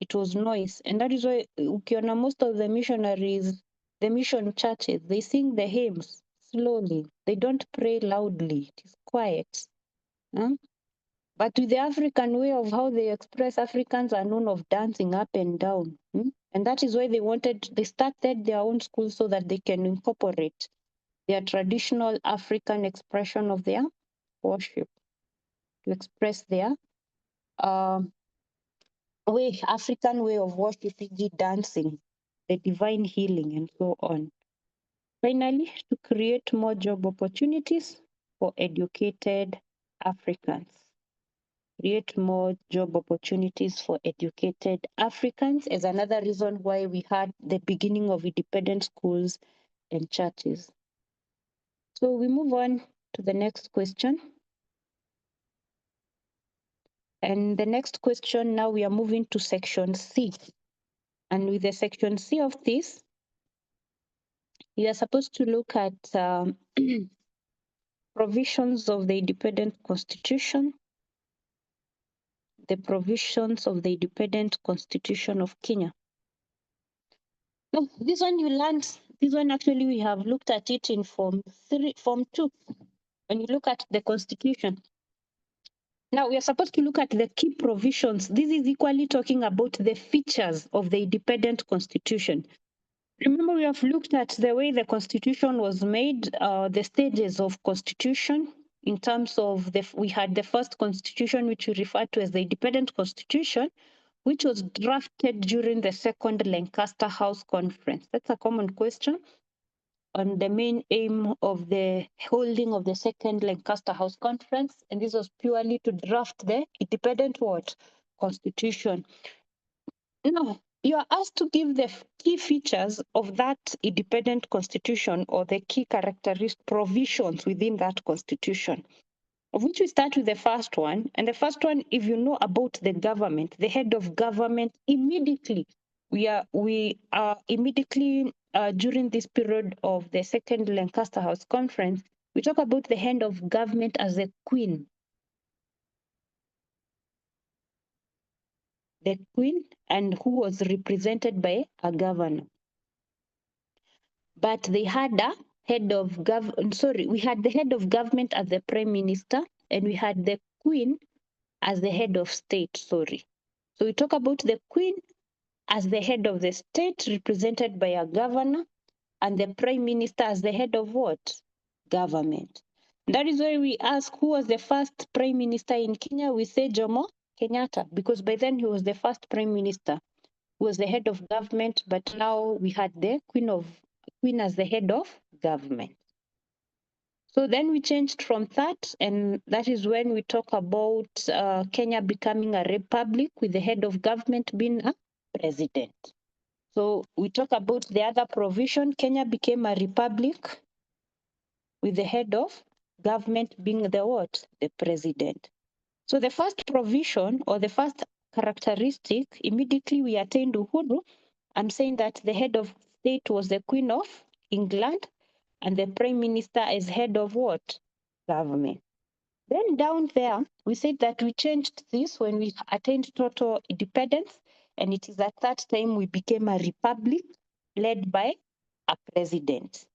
it was noise. And that is why ukiona most of the missionaries, the mission churches, they sing the hymns slowly. They don't pray loudly. It is quiet. But with the African way of how they express, Africans are known of dancing up and down. And that is why they started their own school so that they can incorporate their traditional African expression of their worship, to express their African way of worship, e.g. dancing, the divine healing, and so on. Finally, to create more job opportunities for educated Africans. Create more job opportunities for educated Africans is another reason why we had the beginning of independent schools and churches. So we move on to the next question. And the next question, now we are moving to section C. And with the section C of this, you are supposed to look at provisions of the independent constitution, the provisions of the independent constitution of Kenya. No, this one you learned, this one actually we have looked at it in form 2. When you look at the constitution. Now we are supposed to look at the key provisions. This is equally talking about the features of the independent constitution. Remember, we have looked at the way the constitution was made, the stages of constitution in terms of we had the first constitution, which we refer to as the independent constitution, which was drafted during the second Lancaster House Conference. That's a common question on the main aim of the holding of the second Lancaster House Conference. And this was purely to draft the independent constitution. Now, you are asked to give the key features of that independent constitution or the key characteristic provisions within that constitution, of which we start with the first one. And the first one, if you know about the government, the head of government, immediately, we are immediately during this period of the Second Lancaster House Conference, we talk about the head of government as a queen. The queen, and who was represented by a governor. But they had a head of we had the head of government as the prime minister, and we had the queen as the head of state, So we talk about the queen as the head of the state, represented by a governor, and the prime minister as the head of what? Government. That is why we ask who was the first prime minister in Kenya. We say Jomo Kenyatta, because by then he was the first prime minister, who was the head of government, but now we had the queen as the head of government. So then we changed from that, and that is when we talk about Kenya becoming a republic with the head of government being a president. So we talk about the other provision. Kenya became a republic with the head of government being the what? The president. So the first provision or the first characteristic, immediately we attained Uhuru. I'm saying that the head of state was the Queen of England, and the prime minister is head of what? Government. Then down there, we said that we changed this when we attained total independence, and it is at that time we became a republic led by a president.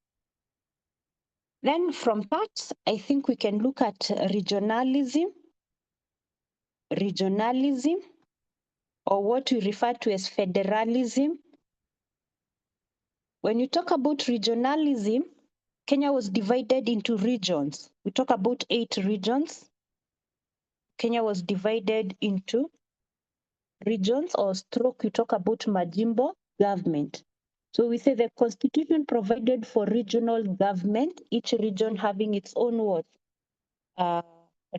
Then from that, I think we can look at regionalism, or what we refer to as federalism. When you talk about regionalism, Kenya was divided into regions. We talk about 8 regions. Kenya was divided into regions, or stroke, we talk about majimbo government. So we say the constitution provided for regional government, each region having its own what?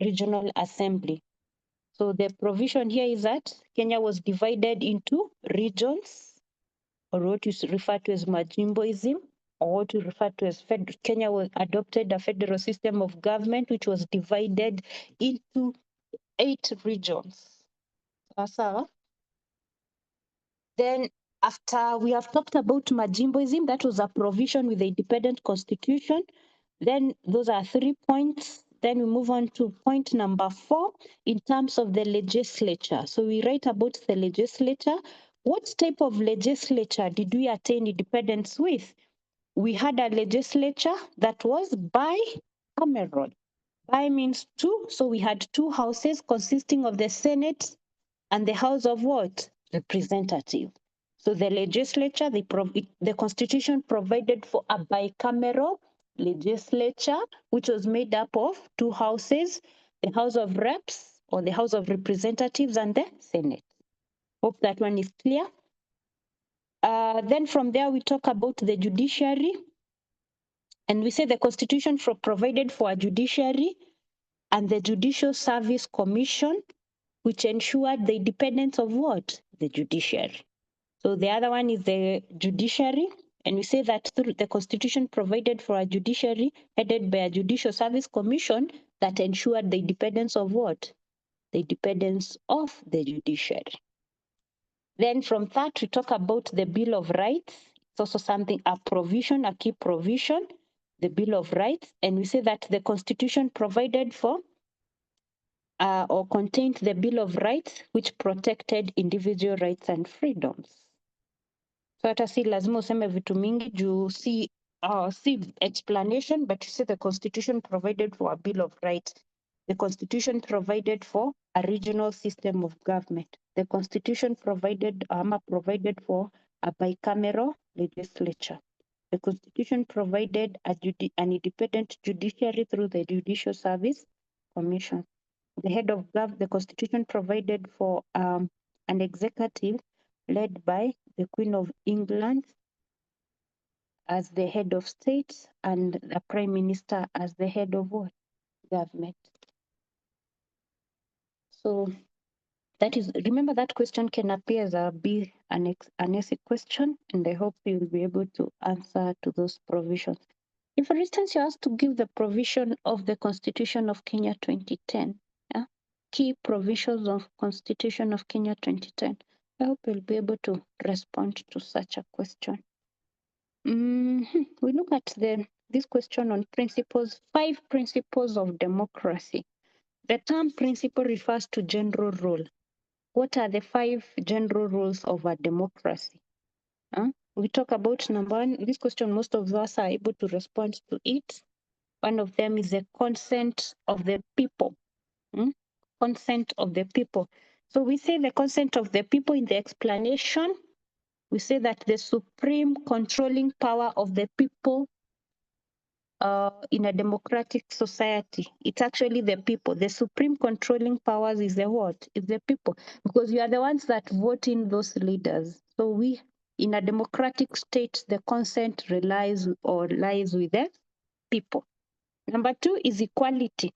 Regional assembly. So the provision here is that Kenya was divided into regions, or what is referred to as majimboism, or what we refer to as Kenya was adopted a federal system of government, which was divided into 8 regions. Then after we have talked about majimboism, that was a provision with the independent constitution. Then those are 3 points. Then we move on to point number 4 in terms of the legislature. So we write about the legislature. What type of legislature did we attain independence with? We had a legislature that was bicameral. Bi means 2, so we had 2 houses consisting of the Senate and the House of what? Representative. So the legislature, the constitution provided for a bicameral legislature, which was made up of 2 houses, the House of Reps or the House of Representatives and the Senate. Hope that one is clear. Then from there, we talk about the judiciary. And we say the constitution provided for a judiciary and the Judicial Service Commission, which ensured the independence of what? The judiciary. So the other one is the judiciary. And we say that through the constitution provided for a judiciary headed by a Judicial Service Commission that ensured the independence of what? The independence of the judiciary. Then from that, we talk about the Bill of Rights. It's also something, a provision, a key provision, the Bill of Rights. And we say that the constitution provided for or contained the Bill of Rights, which protected individual rights and freedoms. So hata si lazima useme vitu mingi juu si explanation, but you say the constitution provided for a Bill of Rights. The constitution provided for a regional system of government. The constitution provided for a bicameral legislature. The constitution provided an independent judiciary through the Judicial Service Commission. The head of the constitution provided for an executive led by the Queen of England as the head of state and the prime minister as the head of what? Government. So That is, remember that question can appear as an essay question, and I hope you will be able to answer to those provisions. If, for instance, you're asked to give the provision of the Constitution of Kenya 2010, yeah? Key provisions of Constitution of Kenya 2010, I hope you'll be able to respond to such a question. We look at this question on principles, 5 principles of democracy. The term principle refers to general rule. What are the 5 general rules of a democracy? We talk about number 1. This question, most of us are able to respond to it. One of them is the consent of the people. Consent of the people. So we say the consent of the people in the explanation. We say that the supreme controlling power of the people in a democratic society, it's actually the people. The supreme controlling powers is the what? Is the people, because you are the ones that vote in those leaders. So we, in a democratic state, the consent lies with the people. Number 2 is equality,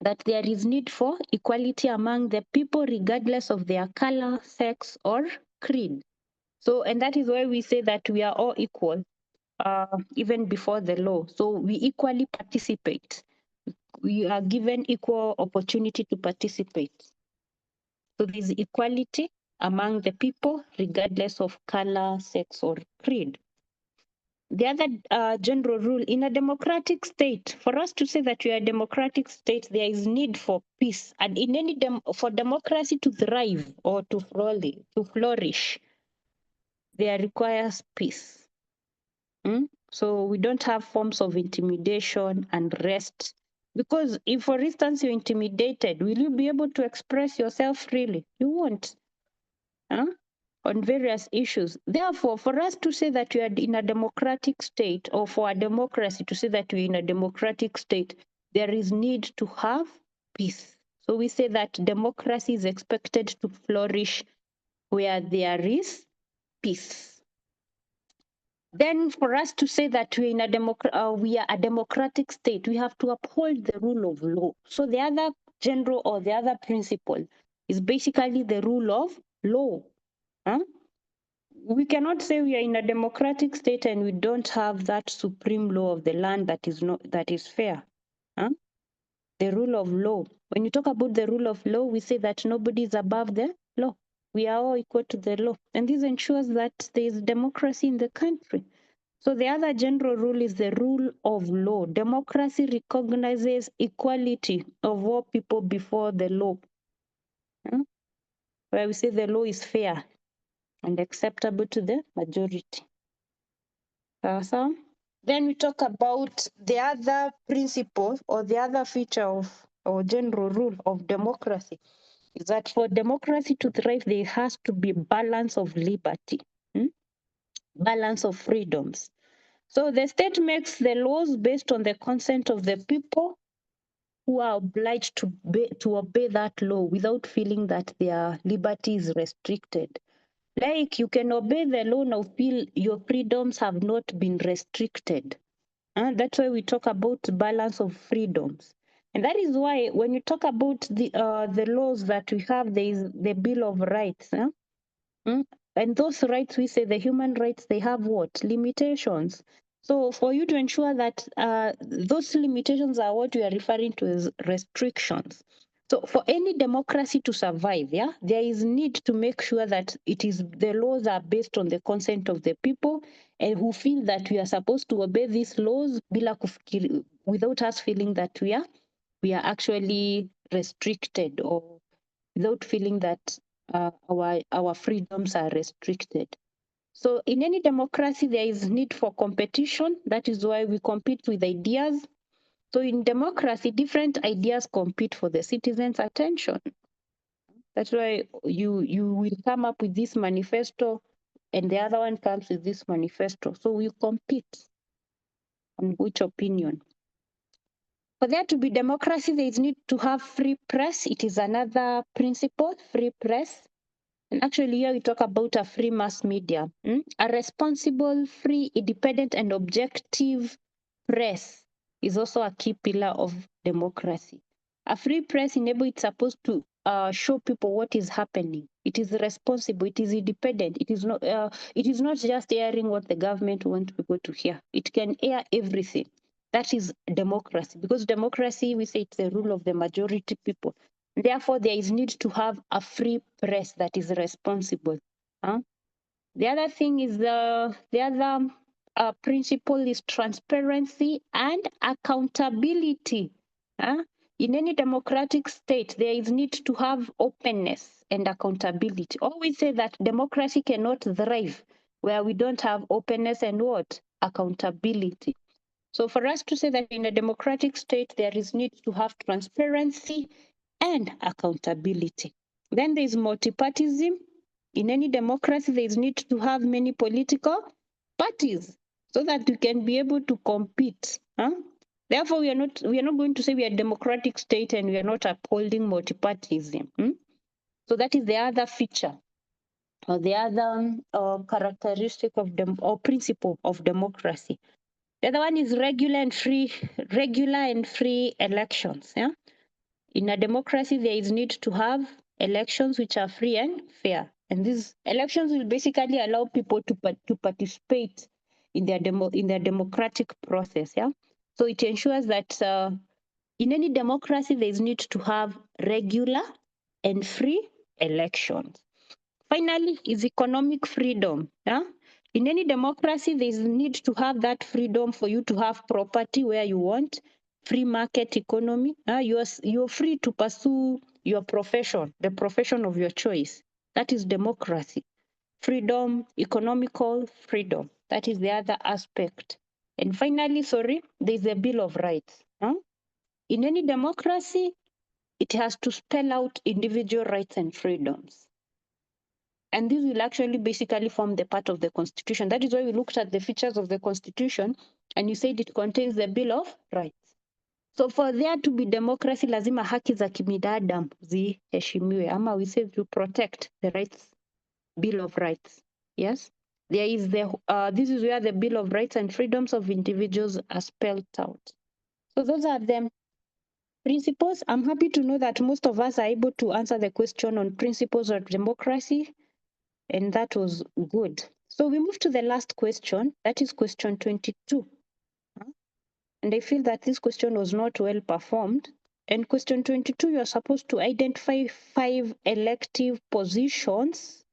that there is need for equality among the people regardless of their color, sex, or creed. So, and that is why we say that we are all equal. Even before the law. So we equally participate. We are given equal opportunity to participate. So there's equality among the people, regardless of color, sex, or creed. The other general rule in a democratic state, for us to say that we are a democratic state, there is need for peace. And in any for democracy to thrive or to flourish, there requires peace. So we don't have forms of intimidation and rest. Because if, for instance, you're intimidated, will you be able to express yourself freely? You won't. On various issues. Therefore, for us to say that we are in a democratic state, or for a democracy to say that we're in a democratic state, there is need to have peace. So we say that democracy is expected to flourish where there is peace. Then for us to say that we're in we are a democratic state, we have to uphold the rule of law. So the other general or the other principle is basically the rule of law. We cannot say we are in a democratic state and we don't have that supreme law of the land that is fair. The rule of law. When you talk about the rule of law, we say that nobody is above the law. We are all equal to the law. And this ensures that there is democracy in the country. So the other general rule is the rule of law. Democracy recognizes equality of all people before the law. Where we say the law is fair and acceptable to the majority. So then we talk about the other principle or the other feature of or general rule of democracy is that for democracy to thrive, there has to be balance of liberty, balance of freedoms. So the state makes the laws based on the consent of the people who are obliged to obey that law without feeling that their liberty is restricted. Like you can obey the law now, feel your freedoms have not been restricted. That's why we talk about balance of freedoms. And that is why when you talk about the laws that we have, there is the Bill of Rights. And those rights, we say the human rights, they have what? Limitations. So for you to ensure that those limitations are what we are referring to as restrictions. So for any democracy to survive, there is need to make sure that the laws are based on the consent of the people and who feel that we are supposed to obey these laws without us feeling that we are actually restricted or without feeling that our freedoms are restricted. So in any democracy, there is need for competition. That is why we compete with ideas. So in democracy, different ideas compete for the citizens' attention. That's why you will come up with this manifesto and the other one comes with this manifesto. So we compete on which opinion. For there to be democracy, there is need to have free press. It is another principle, free press. And actually here we talk about a free mass media. A responsible, free, independent, and objective press is also a key pillar of democracy. A free press it's supposed to show people what is happening. It is responsible. It is independent. It is not. It is not just airing what the government wants people to hear. It can air everything. That is democracy. Because democracy, we say it's the rule of the majority people. Therefore, there is need to have a free press that is responsible. Huh? The other thing is the other principle is transparency and accountability. Huh? In any democratic state, there is need to have openness and accountability. Always say that democracy cannot thrive where we don't have openness and what? Accountability. So for us to say that in a democratic state, there is need to have transparency and accountability. Then there is multipartyism. In any democracy, there is need to have many political parties so that you can be able to compete. Huh? Therefore, we are not going to say we are a democratic state and we are not upholding multipartyism. So that is the other feature or the other characteristic of or principle of democracy. The other one is regular and free elections. Yeah? In a democracy, there is need to have elections which are free and fair. And these elections will basically allow people to participate in their democratic process. Yeah. So it ensures that in any democracy, there is need to have regular and free elections. Finally, is economic freedom. Yeah? In any democracy, there is need to have that freedom for you to have property where you want, free market economy. You're free to pursue your profession, the profession of your choice. That is democracy. Freedom, economical freedom. That is the other aspect. And finally, there is a Bill of Rights. In any democracy, it has to spell out individual rights and freedoms. And this will actually basically form the part of the Constitution. That is why we looked at the features of the Constitution and you said it contains the Bill of Rights. So for there to be democracy, lazima haki za kibinadamu ziheshimiwe, ama we say to protect the rights, Bill of Rights. Yes, there is this is where the Bill of Rights and Freedoms of Individuals are spelled out. So those are the principles. I'm happy to know that most of us are able to answer the question on principles of democracy. And that was good. So we move to the last question. That is question 22. And I feel that this question was not well performed. And question 22, you are supposed to identify 5 elective positions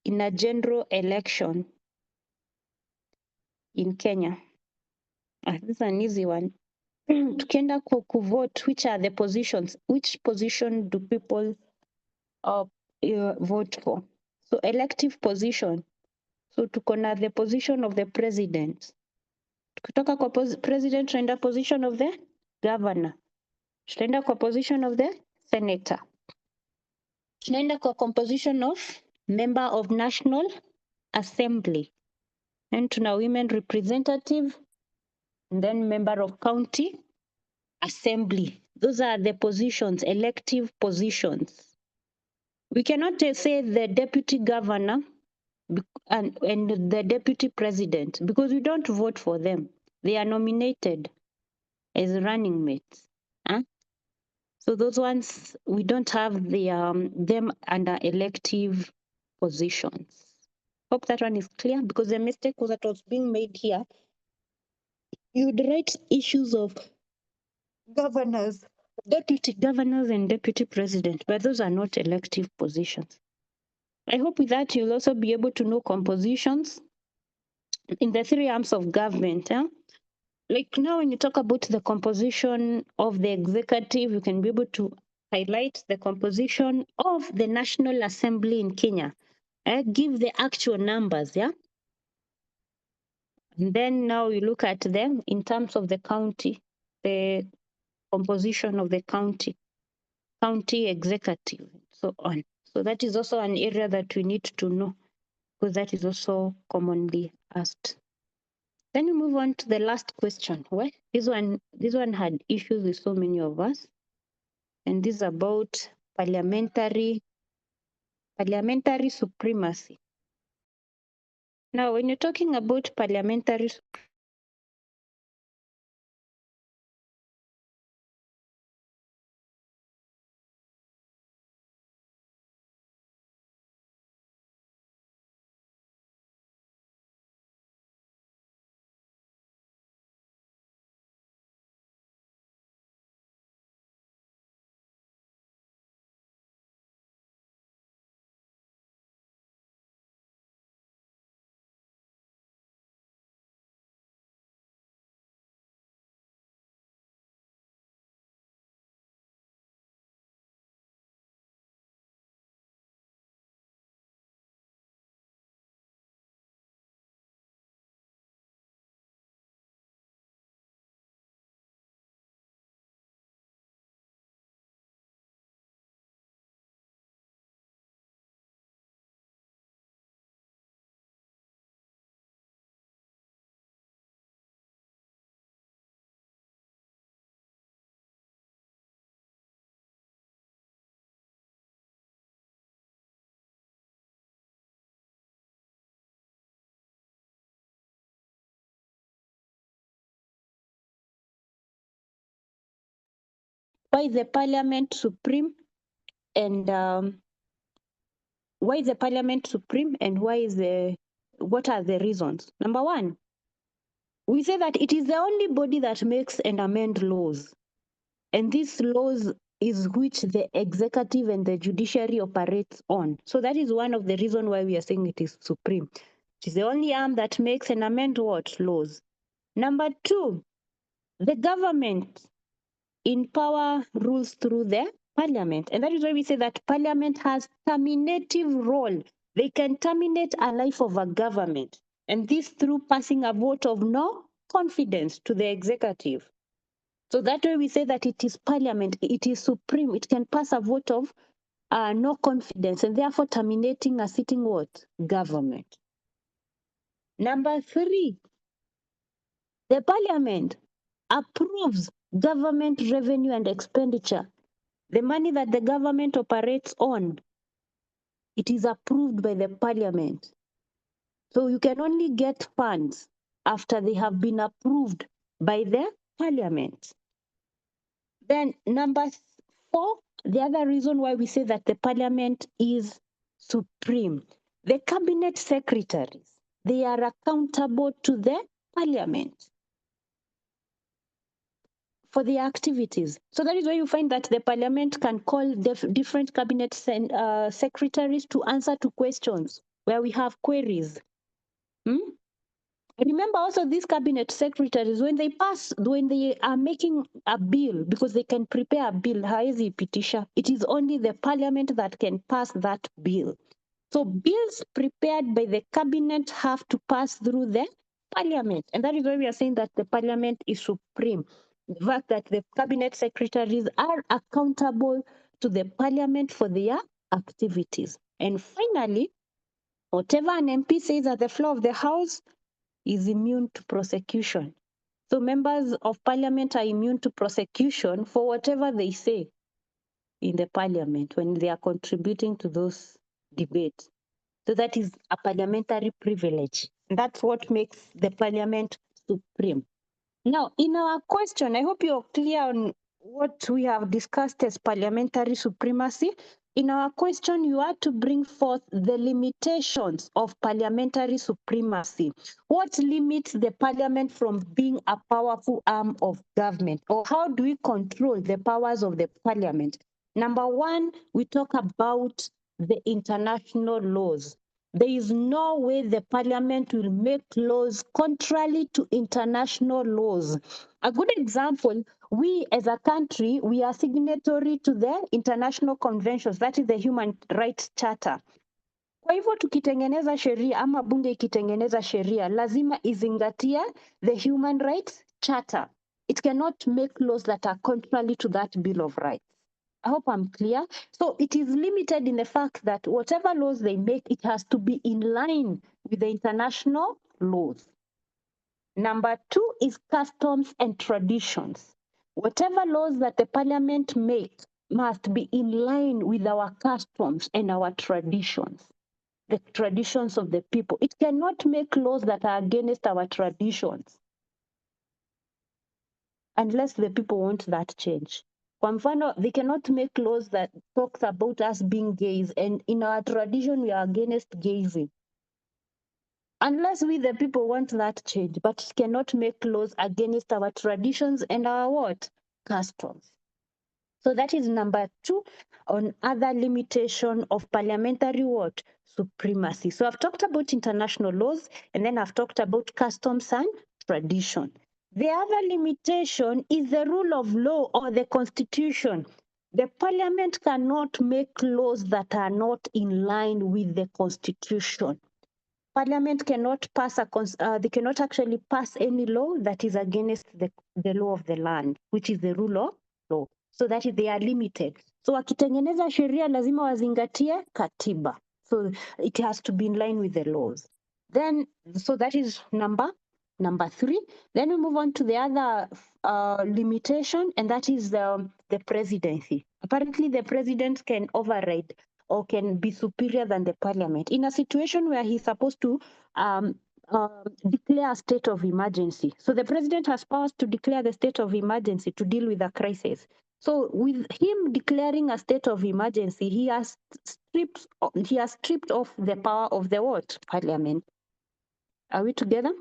in a general election in Kenya. This is an easy one. Tukienda kuvote, which are the positions? Which position do people vote for? So elective position. So tuko na the position of the president. Kutoka kwa president tunaenda position of the governor. Tunaenda kwa position of the senator. Tunaenda kwa composition of member of National Assembly. And tuna women representative and then member of county assembly. Those are the positions, elective positions. We cannot say the deputy governor and the deputy president because we don't vote for them. They are nominated as running mates. Huh? So those ones, we don't have them under elective positions. Hope that one is clear because the mistake was that was being made here. You'd write issues of governors, deputy governors and deputy president, but those are not elective positions. I hope with that you'll also be able to know compositions in the 3 arms of government. Like now when you talk about the composition of the executive, you can be able to highlight the composition of the National Assembly in Kenya. Give the actual numbers, yeah? And then now you look at them in terms of the county, the composition of the county executive, so on. So that is also an area that we need to know because that is also commonly asked. Then we move on to the last question. Well, this one had issues with so many of us. And this is about parliamentary supremacy. Now, when you're talking about parliamentary Why is the parliament supreme? And why is the parliament supreme? And what are the reasons? Number one, we say that it is the only body that makes and amend laws. And these laws is which the executive and the judiciary operates on. So that is one of the reasons why we are saying it is supreme. It is the only arm that makes and amend what? Laws. Number two, the government in power rules through the parliament. And that is why we say that parliament has terminative role. They can terminate a life of a government. And this through passing a vote of no confidence to the executive. So that way we say that it is parliament, it is supreme, it can pass a vote of no confidence and therefore terminating a sitting what? Government. Number three, the parliament approves government revenue and expenditure. The money that the government operates on, it is approved by the parliament. So you can only get funds after they have been approved by the parliament. Then number four, the other reason why we say that the parliament is supreme, the cabinet secretaries, they are accountable to the parliament for their activities. So that is why you find that the parliament can call different cabinet secretaries to answer to questions where we have queries. Remember also these cabinet secretaries, when they are making a bill, because they can prepare a bill, haizi pitisha, it is only the parliament that can pass that bill. So bills prepared by the cabinet have to pass through the parliament. And that is why we are saying that the parliament is supreme. The fact that the cabinet secretaries are accountable to the parliament for their activities. And finally, whatever an MP says at the floor of the House is immune to prosecution. So members of parliament are immune to prosecution for whatever they say in the parliament when they are contributing to those debates. So that is a parliamentary privilege. That's what makes the parliament supreme. Now, in our question, I hope you're clear on what we have discussed as parliamentary supremacy. In our question, you are to bring forth the limitations of parliamentary supremacy. What limits the parliament from being a powerful arm of government? Or how do we control the powers of the parliament? Number one, we talk about the international laws. There is no way the parliament will make laws contrary to international laws. A good example, we as a country, we are signatory to the international conventions, that is the Human Rights Charter. Kwa hivyo tukitengeneza sheria ama bunge ikitengeneza sheria, lazima izingatie the Human Rights Charter. It cannot make laws that are contrary to that Bill of Rights. I hope I'm clear. So it is limited in the fact that whatever laws they make, it has to be in line with the international laws. Number two is customs and traditions. Whatever laws that the parliament makes must be in line with our customs and our traditions, the traditions of the people. It cannot make laws that are against our traditions unless the people want that change. Kwa mfano, they cannot make laws that talks about us being gays, and in our tradition we are against gayism. Unless we the people want that change, but it cannot make laws against our traditions and our what? Customs. So that is number two on other limitation of parliamentary what? Supremacy. So I've talked about international laws, and then I've talked about customs and tradition. The other limitation is the rule of law or the constitution. The parliament cannot make laws that are not in line with the constitution. Parliament cannot pass they cannot actually pass any law that is against the law of the land, which is the rule of law. So that is, they are limited. So wakitengeneza sheria lazima wazingatie katiba. So it has to be in line with the laws. Then, so that is number three. Then we move on to the other limitation, and that is the presidency. Apparently, the president can override or can be superior than the parliament in a situation where he's supposed to declare a state of emergency. So the president has powers to declare the state of emergency to deal with a crisis. So with him declaring a state of emergency, he has stripped off the power of the what? Parliament. Are we together?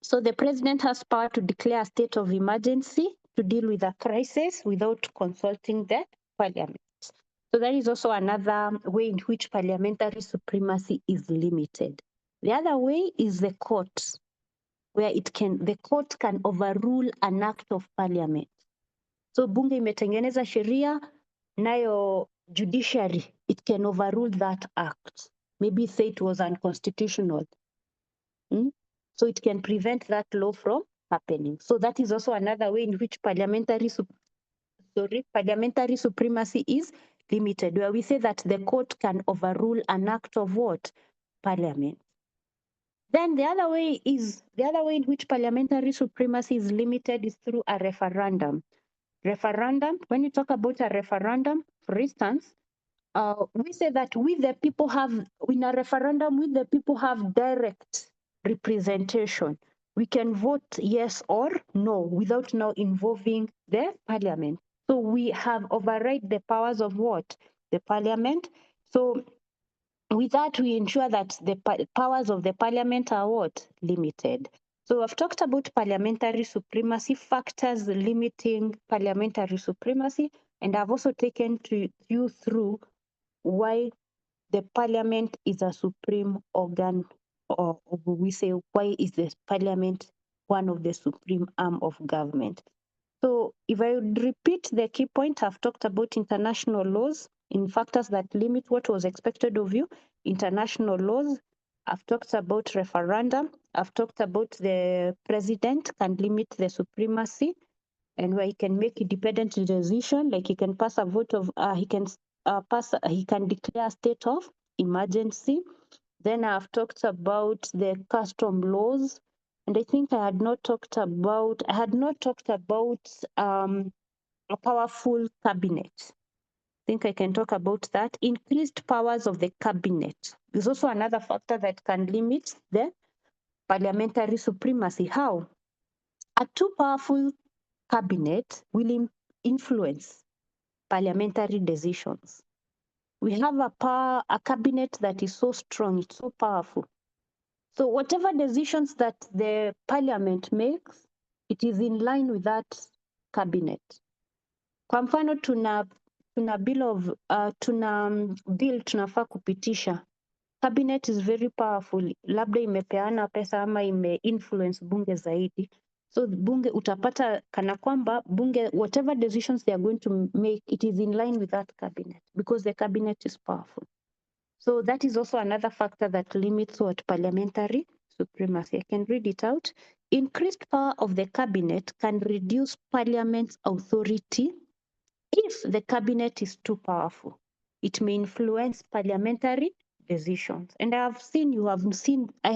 So the president has power to declare a state of emergency to deal with a crisis without consulting the parliament. So that is also another way in which parliamentary supremacy is limited. The other way is the court, where the court can overrule an act of parliament. So bunge imetengeneza sheria, nayo judiciary, it can overrule that act. Maybe say it was unconstitutional. So it can prevent that law from happening. So that is also another way in which parliamentary supremacy is limited, where we say that the court can overrule an act of what? Parliament. Then the other way in which parliamentary supremacy is limited is through a referendum. When you talk about a referendum, for instance, we say that in a referendum, we the people have direct representation. We can vote yes or no without now involving the parliament. So we have override the powers of what? The parliament. So with that, we ensure that the powers of the parliament are what? Limited. So I've talked about parliamentary supremacy, factors limiting parliamentary supremacy, and I've also taken you through why the parliament is a supreme organ, or we say why is the parliament one of the supreme arm of government. So if I would repeat the key point, I've talked about international laws in factors that limit what was expected of you, international laws. I've talked about referendum. I've talked about the president can limit the supremacy and where he can make independent decision, like he can pass a vote of, he can declare a state of emergency. Then I've talked about the custom laws, and I think I had not talked about a powerful cabinet. I think I can talk about that. Increased powers of the cabinet is also another factor that can limit the parliamentary supremacy. How? A too powerful cabinet will influence parliamentary decisions. We have a cabinet that is so strong, it's so powerful. So whatever decisions that the parliament makes, it is in line with that cabinet. Kwa mfano tuna bill tunafaa kupitisha. Cabinet is very powerful. Labda imepeana pesa ama ime-influence bunge zaidi. So bunge utapata kana kwamba bunge, whatever decisions they are going to make, it is in line with that cabinet because the cabinet is powerful. So that is also another factor that limits what parliamentary supremacy. I can read it out. Increased power of the cabinet can reduce parliament's authority if the cabinet is too powerful. It may influence parliamentary decisions. And I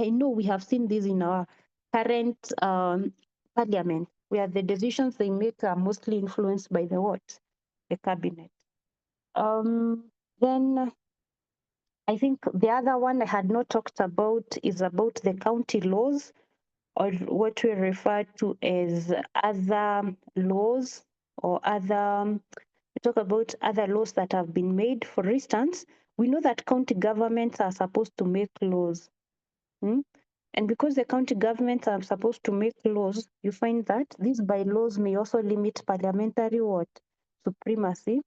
know we have seen this in our current parliament, where the decisions they make are mostly influenced by the cabinet. Then I think the other one I had not talked about is about the county laws, or what we refer to as other laws, or we talk about other laws that have been made. For instance, we know that county governments are supposed to make laws. And because the county governments are supposed to make laws, you find that these bylaws may also limit parliamentary supremacy.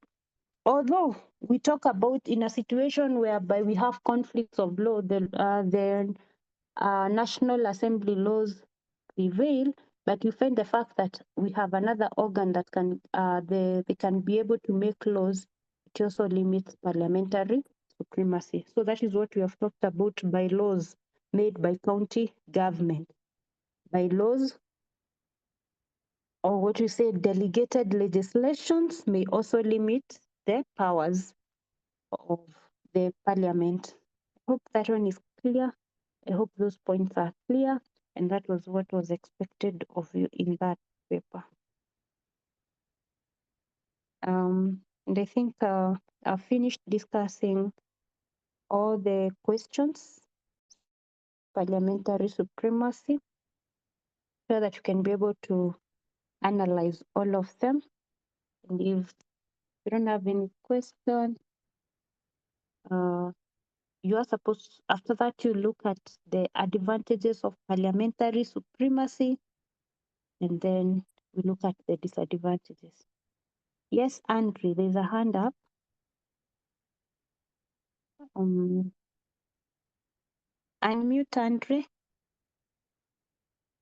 Although we talk about in a situation whereby we have conflicts of law, the National Assembly laws prevail, but you find the fact that we have another organ that they can be able to make laws. It also limits parliamentary supremacy. So that is what we have talked about by laws made by county government. By laws, or what we say delegated legislations, may also limit the powers of the parliament. I hope that one is clear. I hope those points are clear, and that was what was expected of you in that paper. And I think I've finished discussing all the questions, parliamentary supremacy, so that you can be able to analyze all of them. And if you don't have any question, you are supposed, after that, you look at the advantages of parliamentary supremacy, and then we look at the disadvantages. Yes, Andre, there's a hand up. Unmute Andre.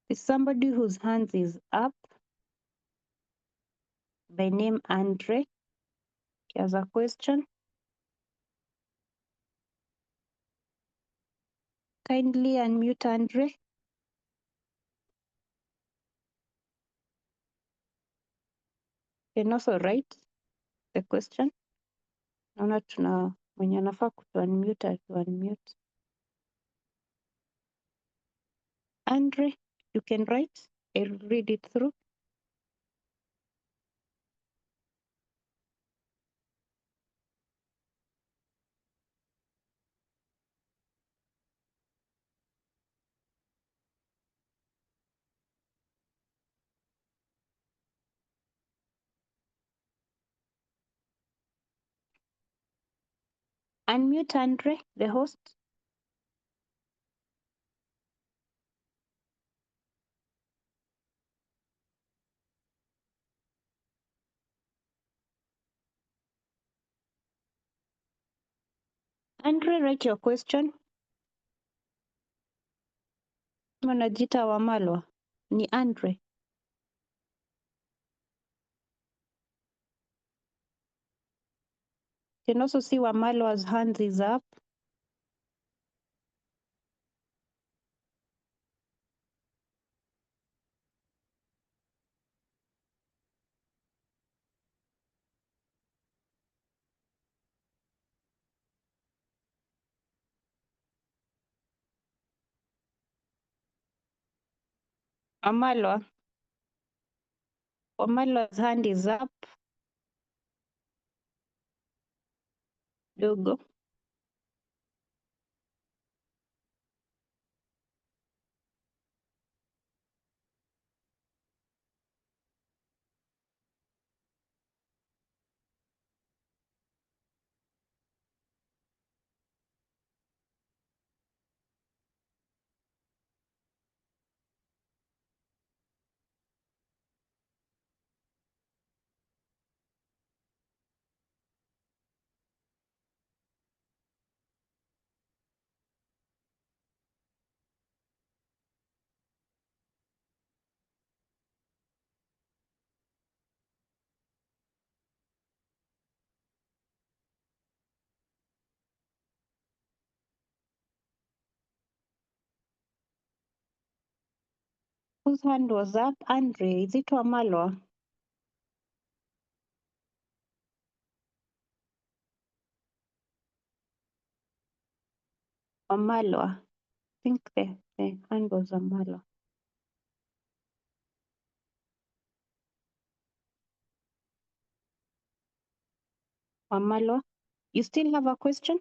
Is somebody whose hands is up by name Andre? He has a question. Kindly unmute Andre. You can also write the question. Naona tuna mwenye anafaa kutuunmute atuunmute. Andre, you can write. I'll read it through. Unmute Andre, the host. Andre, write your question. Mwanajita Wamalwa. Ni Andre. You can also see Wamalwa's hand is up. Wamalwa's hand is up. Dogo. Whose hand was up? Andre, is it Wamalwa? Wamalwa. I think the hand was Wamalwa. Wamalwa, you still have a question?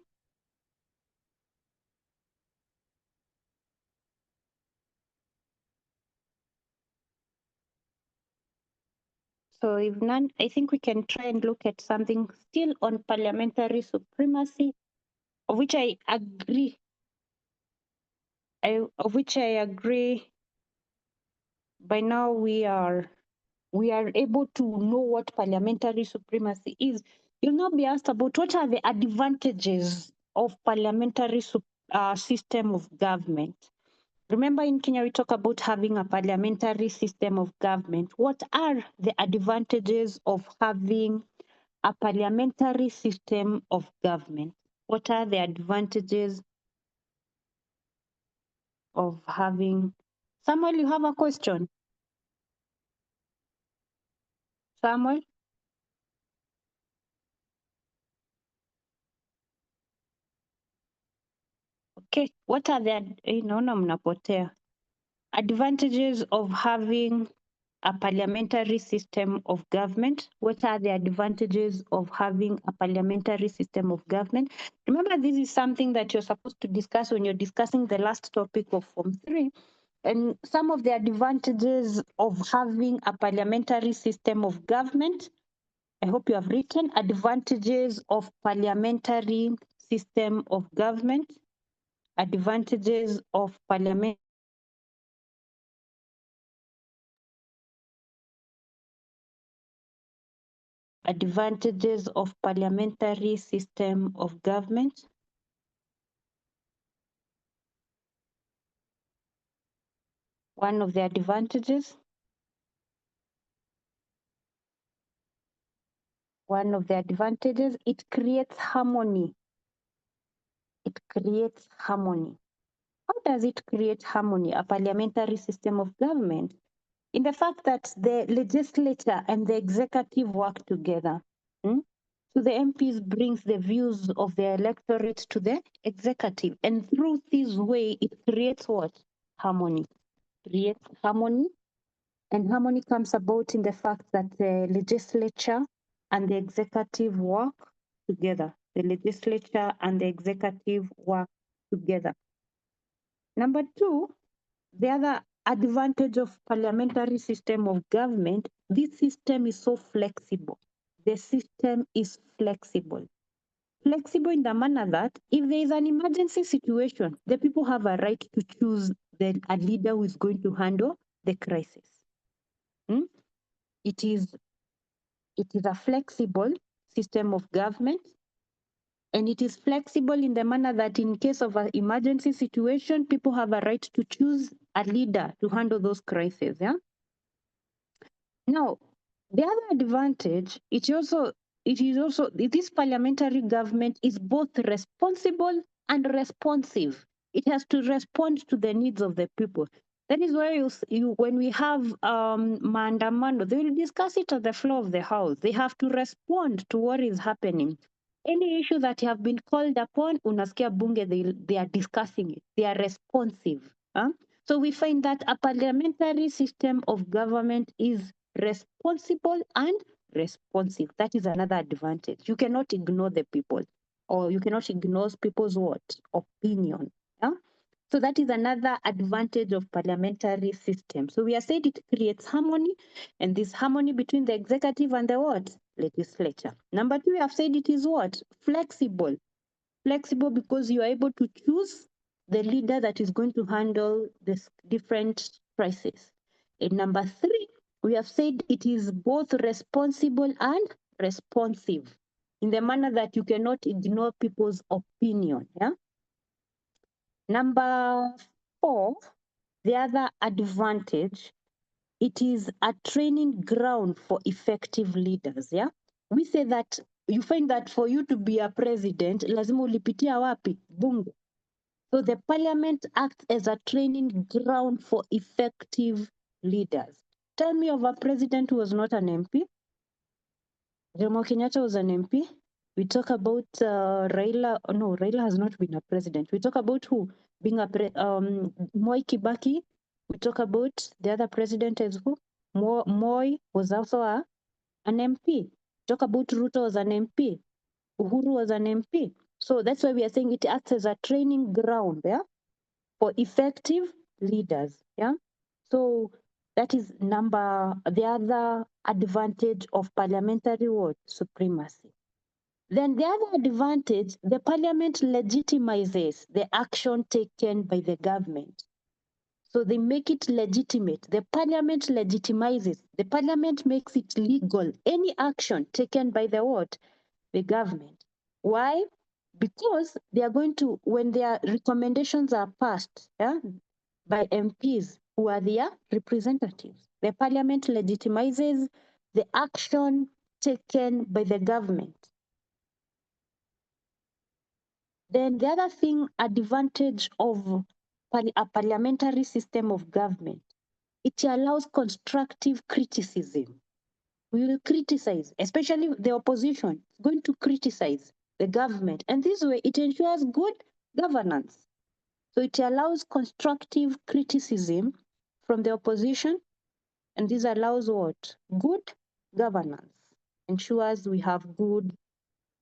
So if none, I think we can try and look at something still on parliamentary supremacy, of which I agree. By now we are able to know what parliamentary supremacy is. You'll now be asked about what are the advantages of parliamentary system of government. Remember, in Kenya, we talk about having a parliamentary system of government. What are the advantages of having a parliamentary system of government? What are the advantages of having... Samuel, you have a question? Samuel? Okay, what are the... Naona mnapotea. Advantages of having a parliamentary system of government. What are the advantages of having a parliamentary system of government? Remember, this is something that you're supposed to discuss when you're discussing the last topic of Form 3. And some of the advantages of having a parliamentary system of government, I hope you have written advantages of parliamentary system of government. Advantages of parliament. Advantages of parliamentary system of government. One of the advantages. One of the advantages, it creates harmony. It creates harmony. How does it create harmony, a parliamentary system of government? In the fact that the legislature and the executive work together. So the MPs brings the views of the electorate to the executive. And through this way, it creates what? Harmony. Creates harmony. And harmony comes about in the fact that the legislature and the executive work together. The legislature and the executive work together. Number two, the other advantage of parliamentary system of government, this system is so flexible. The system is flexible. Flexible in the manner that if there is an emergency situation, the people have a right to choose a leader who is going to handle the crisis. It is a flexible system of government, and it is flexible in the manner that in case of an emergency situation, people have a right to choose a leader to handle those crises. Yeah. Now, the other advantage, this parliamentary government is both responsible and responsive. It has to respond to the needs of the people. That is why when we have maandamano, they will discuss it at the floor of the house. They have to respond to what is happening. Any issue that have been called upon, unasikia bunge, they are discussing it. They are responsive. So we find that a parliamentary system of government is responsible and responsive. That is another advantage. You cannot ignore the people, or you cannot ignore people's what? Opinion. Yeah? So that is another advantage of parliamentary system. So we have said it creates harmony, and this harmony between the executive and the what? Legislature. Number two, we have said it is what? Flexible. Flexible because you are able to choose the leader that is going to handle this different crises. And number three, we have said it is both responsible and responsive in the manner that you cannot ignore people's opinion. Yeah. Number four, the other advantage, it is a training ground for effective leaders. Yeah. We say that you find that for you to be a president, lazima ulipitia wapi? Bunge. So the parliament acts as a training ground for effective leaders. Tell me of a president who was not an MP. Jomo Kenyatta was an MP. We talk about Raila. No, Raila has not been a president. We talk about who? Being a Moi Kibaki. We talk about the other president as who? Moi was also an MP. Talk about Ruto was an MP. Uhuru was an MP. So that's why we are saying it acts as a training ground, yeah, for effective leaders. Yeah. So that is the other advantage of parliamentary what? Supremacy. Then the other advantage, the parliament legitimizes the action taken by the government. So they make it legitimate. The parliament legitimizes. The parliament makes it legal. Any action taken by the what? The government. Why? Because they are going to, when their recommendations are passed, yeah, by MPs who are their representatives, the parliament legitimizes the action taken by the government. Then the other thing, advantage of a parliamentary system of government, it allows constructive criticism. We will criticize, especially the opposition, going to criticize the government. And this way, it ensures good governance. So it allows constructive criticism from the opposition. And this allows what? Good governance. Ensures we have good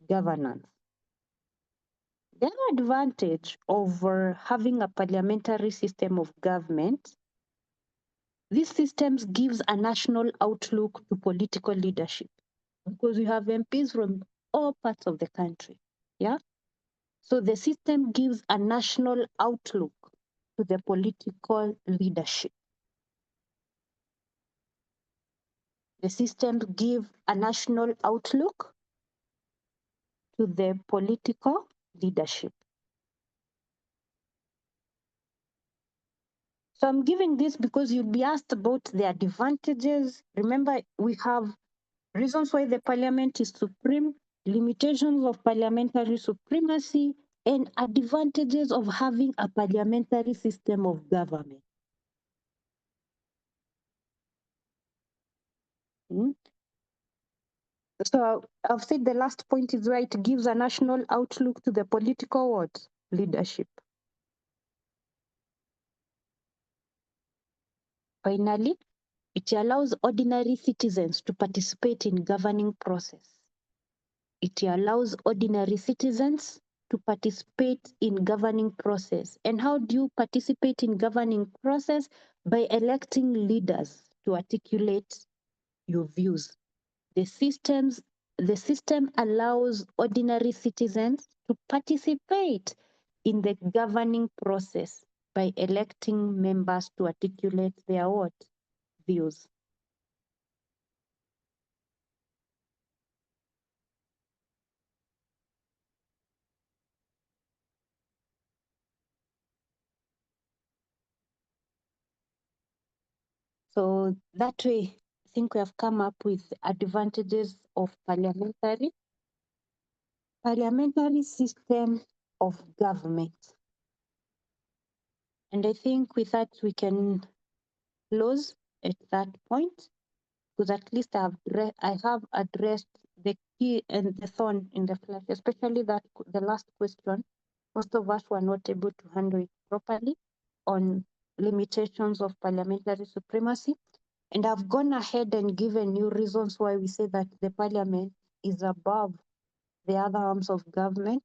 governance. The other advantage of having a parliamentary system of government, this system gives a national outlook to political leadership. because you have MPs from all parts of the country. Yeah. So the system gives a national outlook to the political leadership. The system gives a national outlook to the political leadership. So I'm giving this because you'll be asked about the advantages. Remember, we have reasons why the parliament is supreme, limitations of parliamentary supremacy, and advantages of having a parliamentary system of government. So I've said the last point is where it gives a national outlook to the political what? Leadership. Finally, it allows ordinary citizens to participate in governing process. It allows ordinary citizens to participate in governing process. And how do you participate in governing process? By electing leaders to articulate your views. The system allows ordinary citizens to participate in the governing process by electing members to articulate their what? Views. So that way, I think we have come up with advantages of parliamentary system of government. And I think with that we can close at that point, because at least I have addressed the key and the thorn in the flesh, especially that the last question. Most of us were not able to handle it properly on limitations of parliamentary supremacy. And I've gone ahead and given you reasons why we say that the parliament is above the other arms of government,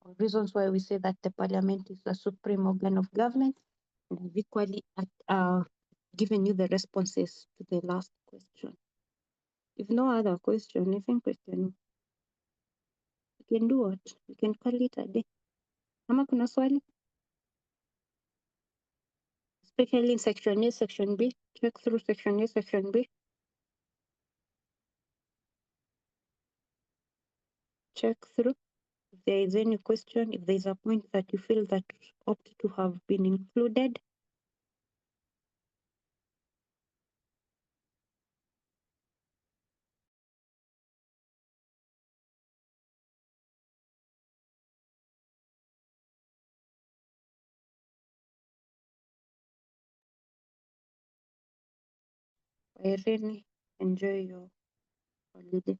or reasons why we say that the parliament is the supreme organ of government. And I've equally given you the responses to the last question. If no other question, I think we can do what? We can call it a day. Ama kuna swali? Especially in section A, section B. Check through section A, section B. Check through. If there is any question, if there is a point that you feel that ought to have been included, Irene, enjoy your holiday.